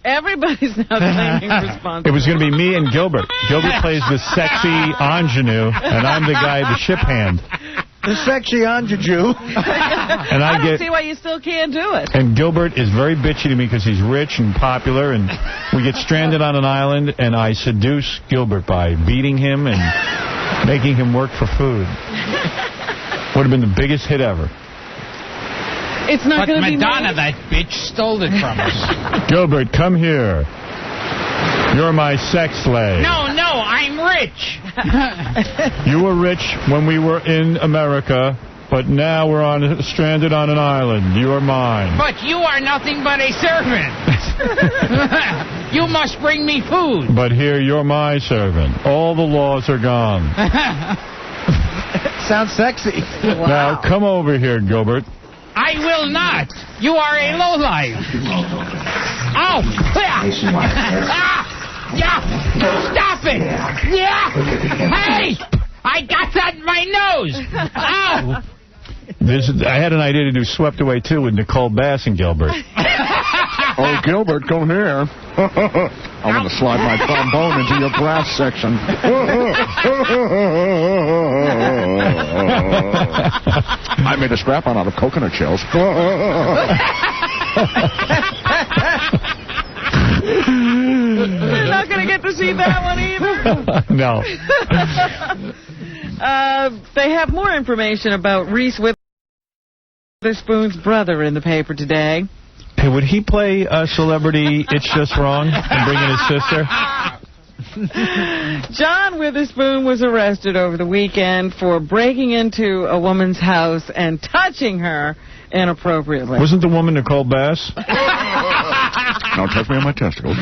Speaker 3: Everybody's now claiming responsibility.
Speaker 1: It was going to be me and Gilbert. Gilbert plays the sexy ingenue, and I'm the guy, the ship hand.
Speaker 4: The sexy ingenue.
Speaker 1: And
Speaker 3: I don't see why you still can't do it.
Speaker 1: And Gilbert is very bitchy to me because he's rich and popular, and we get stranded on an island, and I seduce Gilbert by beating him and making him work for food. Would have been the biggest hit ever.
Speaker 3: It's not going to be
Speaker 5: Madonna, that bitch, stole it from us.
Speaker 1: Gilbert, come here. You're my sex slave.
Speaker 5: No, I'm rich.
Speaker 1: You were rich when we were in America, but now we're stranded on an island. You are mine.
Speaker 5: But you are nothing but a servant. You must bring me food.
Speaker 1: But here, you're my servant. All the laws are gone.
Speaker 4: Sounds sexy.
Speaker 3: Wow.
Speaker 1: Now, come over here, Gilbert.
Speaker 5: I will not. You are a lowlife. Oh, yeah. Stop it. Yeah. Hey, I got that in my nose. Ow.
Speaker 1: I had an idea to do Swept Away 2 with Nicole Bass and Gilbert.
Speaker 9: Oh, Gilbert, come here. I want to slide my trombone into your brass section. I made a strap-on out of coconut shells.
Speaker 3: You're not going to get to see that one either.
Speaker 1: No.
Speaker 3: They have more information about Reese Witherspoon's brother in the paper today.
Speaker 1: Hey, would he play Celebrity It's Just Wrong and bring in his sister?
Speaker 3: John Witherspoon was arrested over the weekend for breaking into a woman's house and touching her inappropriately.
Speaker 1: Wasn't the woman Nicole Bass?
Speaker 9: Don't touch me on my testicles.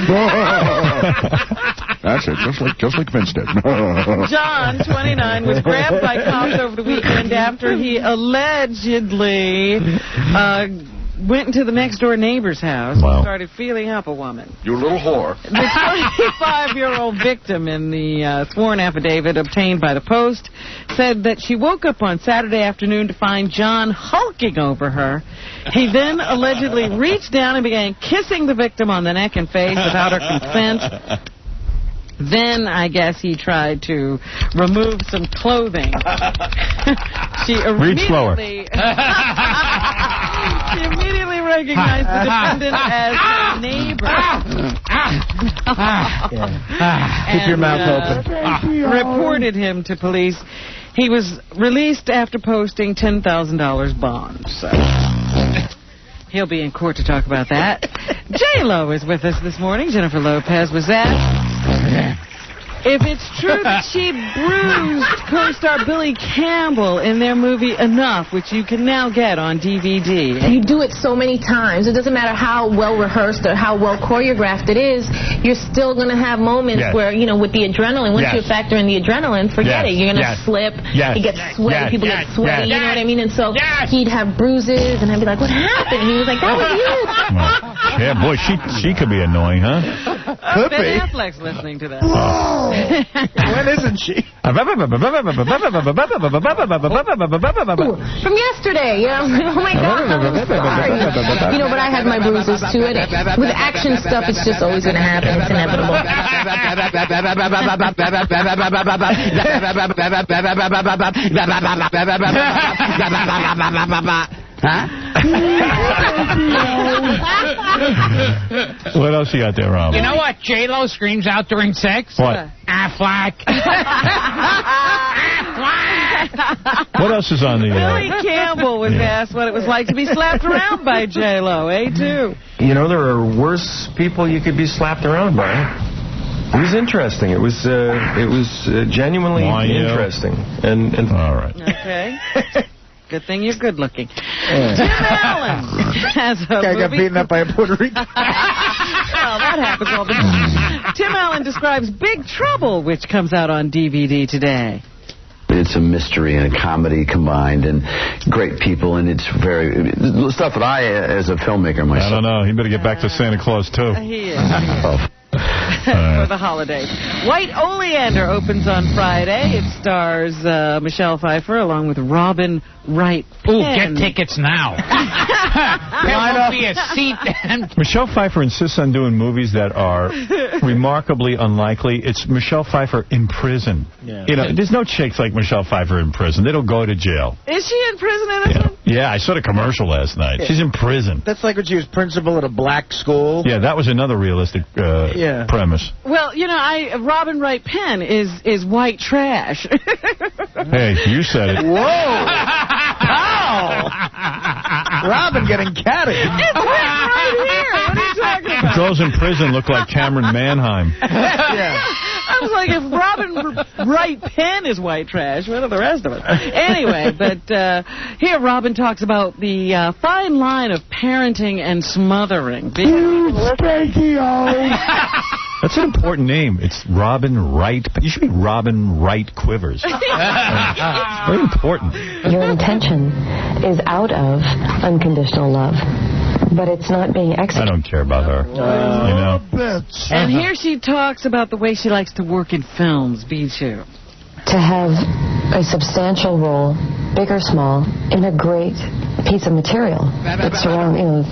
Speaker 9: That's it, just like Vince did.
Speaker 3: John, 29, was grabbed by cops over the weekend after he allegedly went into the next-door neighbor's house and started feeling up a woman.
Speaker 9: You little whore.
Speaker 3: The 25-year-old victim in the sworn affidavit obtained by the Post said that she woke up on Saturday afternoon to find John hulking over her. He then allegedly reached down and began kissing the victim on the neck and face without her consent. Then, I guess, he tried to remove some clothing. She immediately recognized the defendant as a neighbor.
Speaker 4: Keep your mouth open.
Speaker 3: Reported him to police. He was released after posting $10,000 bond. So he'll be in court to talk about that. J-Lo is with us this morning. Jennifer Lopez was asked if it's true that she bruised co-star Billy Campbell in their movie Enough, which you can now get on DVD.
Speaker 10: You do it so many times. It doesn't matter how well rehearsed or how well choreographed it is. You're still going to have moments where, you know, with the adrenaline, once you factor in the adrenaline, forget it. You're going to slip. It gets sweaty. People get sweaty. You know what I mean? And so he'd have bruises, and I'd be like, what happened? He was like, that was you.
Speaker 1: Yeah, boy, she could be annoying, huh?
Speaker 3: Ben Affleck's listening to that.
Speaker 4: When isn't she?
Speaker 10: From yesterday. Oh my God, I'm sorry. You know, but I had my bruises too. With action stuff, it's just always going to happen. It's inevitable.
Speaker 1: What else you got there, Rob?
Speaker 5: You know what J-Lo screams out during sex?
Speaker 1: What?
Speaker 5: Affleck.
Speaker 1: What else is on the...
Speaker 3: Billy Campbell was asked what it was like to be slapped around by J-Lo, too.
Speaker 7: You know, there are worse people you could be slapped around by. It was interesting. It was genuinely interesting. And
Speaker 1: all right.
Speaker 3: Okay. Good thing you're good looking. Tim Allen has a movie.
Speaker 4: Got beaten up by a Puerto Rican.
Speaker 3: Well, that happens all the time. Tim Allen describes Big Trouble, which comes out on DVD today.
Speaker 12: It's a mystery and a comedy combined, and great people, and it's very stuff that I, as a filmmaker myself.
Speaker 1: I don't know. He better get back to Santa Claus too.
Speaker 3: He is. For the holidays. White Oleander opens on Friday. It stars Michelle Pfeiffer along with Robin Wright Penn.
Speaker 5: Ooh, get tickets now. There won't be a seat.
Speaker 1: Michelle Pfeiffer insists on doing movies that are remarkably unlikely. It's Michelle Pfeiffer in prison.
Speaker 4: Yeah.
Speaker 1: You know, there's no chicks like Michelle Pfeiffer in prison. They don't go to jail.
Speaker 3: Is she in prison in this one?
Speaker 1: Yeah, I saw the commercial last night. She's in prison.
Speaker 4: That's like when she was principal at a black school.
Speaker 1: Yeah, that was another realistic premise.
Speaker 3: Well, you know, Robin Wright Penn is white trash.
Speaker 1: Hey, you said it.
Speaker 4: Whoa! Wow! Robin getting catty.
Speaker 3: It's right here. What are you talking about?
Speaker 1: Girls in prison look like Cameron Manheim.
Speaker 3: I was like, if Robin Wright Penn is white trash, what are the rest of us? Anyway, but here Robin talks about the fine line of parenting and smothering.
Speaker 1: That's an important name. It's Robin Wright. You should be Robin Wright Quivers. It's very important.
Speaker 23: Your intention is out of unconditional love, but it's not being executed.
Speaker 1: I don't care about her. You know.
Speaker 3: And here she talks about the way she likes to work in films, Bijou.
Speaker 23: To have a substantial role big or small, in a great piece of material that surrounds,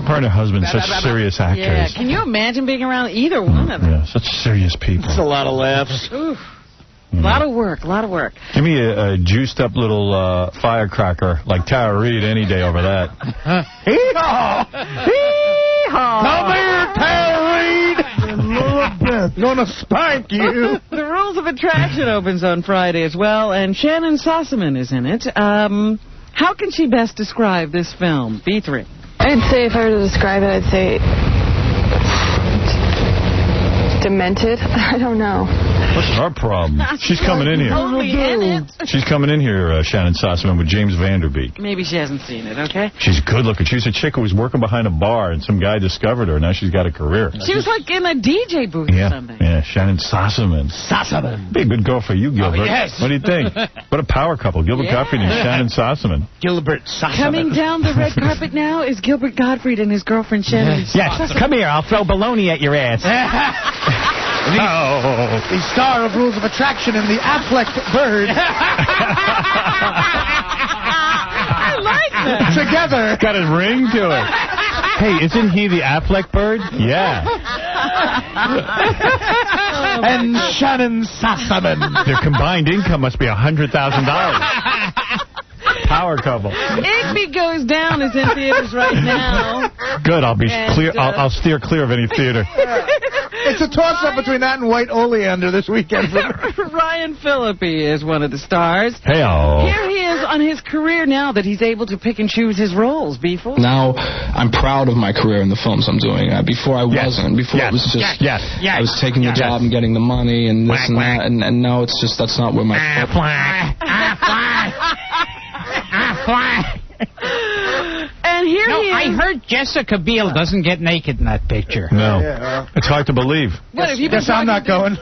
Speaker 1: Her and her husband, such serious actors.
Speaker 3: Yeah, can you imagine being around either one of them?
Speaker 1: Yeah, such serious people.
Speaker 4: That's a lot of laughs.
Speaker 3: Oof. A lot of work, a lot of work.
Speaker 1: Give me a juiced-up little firecracker like Tara Reid any day over that.
Speaker 4: Hee-haw! Hee-haw! Come here, Tara Reid! Gonna spank you.
Speaker 3: The Rules of Attraction opens on Friday as well, and Shannon Sossaman is in it. How can she best describe this film? B3.
Speaker 23: I'd say, if I were to describe it, I'd say demented. I don't know.
Speaker 1: What's her problem? She's coming in here. She's coming in here, Shannon Sossaman, with James Vanderbeek.
Speaker 3: Maybe she hasn't seen it, okay?
Speaker 1: She's good looking. She's a chick who was working behind a bar, and some guy discovered her. Now she's got a career.
Speaker 3: She was like in a DJ booth or something.
Speaker 1: Yeah, Shannon Sossaman. Be a good girl for you, Gilbert.
Speaker 3: Oh, yes.
Speaker 1: What do you think? What a power couple, Gilbert Gottfried and Shannon Sossaman.
Speaker 4: Gilbert Sossaman.
Speaker 3: Coming down the red carpet now is Gilbert Gottfried and his girlfriend Shannon Sossaman.
Speaker 1: Come here. I'll throw baloney at your ass.
Speaker 4: The star of Rules of Attraction and the Affleck bird.
Speaker 3: I like that.
Speaker 4: Together.
Speaker 1: Got a ring to it. Hey, isn't he the Affleck bird? Yeah.
Speaker 4: And Shannon Sossaman.
Speaker 1: Their combined income must be $100,000. Power couple.
Speaker 3: Igby Goes Down is in theaters right now.
Speaker 1: Good. I'll be
Speaker 3: And,
Speaker 1: clear. I'll steer clear of any theater.
Speaker 4: It's a toss-up between that and White Oleander this weekend.
Speaker 3: Ryan Phillippe is one of the stars.
Speaker 1: Hey-o.
Speaker 3: Here he is on his career now that he's able to pick and choose his roles, Beefle.
Speaker 6: Now, I'm proud of my career in the films I'm doing. Before I wasn't. Before it was just, I was taking the job and getting the money and this and that, and now it's just, that's not where my...
Speaker 3: And here he is.
Speaker 5: I heard Jessica Biel doesn't get naked in that picture.
Speaker 1: No. It's hard to believe.
Speaker 3: What, have you been
Speaker 4: I'm not going.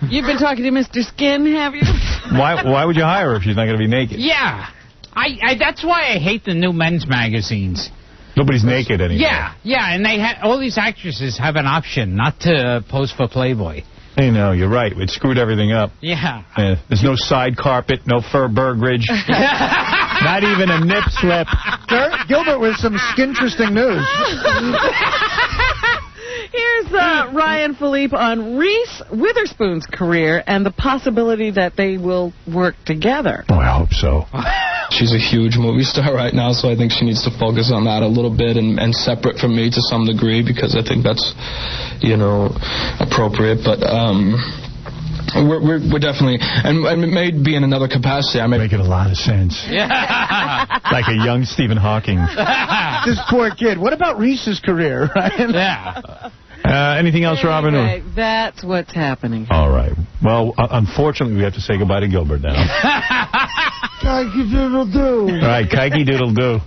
Speaker 3: You've been talking to Mr. Skin, have you?
Speaker 1: Why would you hire her if she's not going to be naked?
Speaker 5: Yeah. That's why I hate the new men's magazines.
Speaker 1: Nobody's naked anymore.
Speaker 5: Yeah, and they all these actresses have an option not to pose for Playboy.
Speaker 1: Hey, no, you're right. It screwed everything up.
Speaker 5: Yeah.
Speaker 1: There's no side carpet, no fur Burgridge, not even a nip slip.
Speaker 4: Gilbert with some skin-interesting news.
Speaker 3: Here's Ryan Phillippe on Reese Witherspoon's career and the possibility that they will work together.
Speaker 1: Oh, I hope so.
Speaker 6: She's a huge movie star right now, so I think she needs to focus on that a little bit and separate from me to some degree, because I think that's, appropriate. But we're definitely, and it may be in another capacity. I may
Speaker 1: make it a lot of sense. Like a young Stephen Hawking.
Speaker 4: This poor kid. What about Reese's career, Ryan?
Speaker 5: Yeah.
Speaker 1: Anything else, Robin?
Speaker 3: Anyway, that's what's happening.
Speaker 1: All right. Well, unfortunately, we have to say goodbye to Gilbert now.
Speaker 19: Kikey doodle doo.
Speaker 1: All right, kikey doodle doo.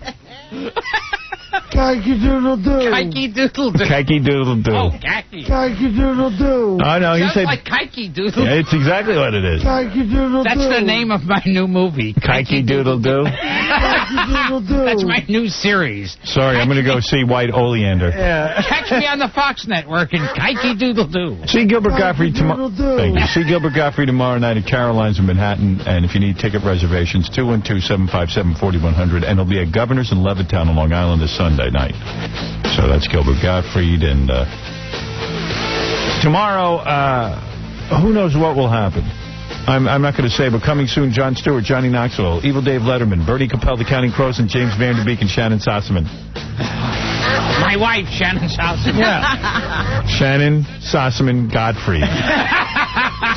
Speaker 19: Kikey doodle doo.
Speaker 5: Kikey doodle doo.
Speaker 1: Kikey doodle doo.
Speaker 5: Oh, kikey.
Speaker 19: Kikey doodle doo.
Speaker 1: Oh, no, you said...
Speaker 5: like kikey doodle.
Speaker 1: Yeah, it's exactly what it is.
Speaker 19: Kikey doodle doo.
Speaker 5: That's the name of my new movie.
Speaker 1: Kikey doodle doo.
Speaker 19: Kikey doodle doo.
Speaker 5: That's my new series.
Speaker 1: Sorry, I'm going to go see White Oleander.
Speaker 4: Yeah.
Speaker 5: Catch me on the Fox Network in Kikey Doodle Doo.
Speaker 1: See Gilbert Gottfried tomorrow. Thank you. See Gilbert Gottfried tomorrow night at Caroline's in Manhattan. And if you need ticket reservations, 212-757-4100. And it'll be at Governor's in Levittown on Long Island this Sunday night. So that's Gilbert Gottfried. And tomorrow, who knows what will happen. I'm not going to say, but coming soon, Jon Stewart, Johnny Knoxville, Evil Dave Letterman, Bertie Capel, The Counting Crows, and James Vanderbeek and Shannon Sossaman.
Speaker 5: My wife, Shannon Sossaman.
Speaker 1: Yeah. Shannon Sossaman Gottfried.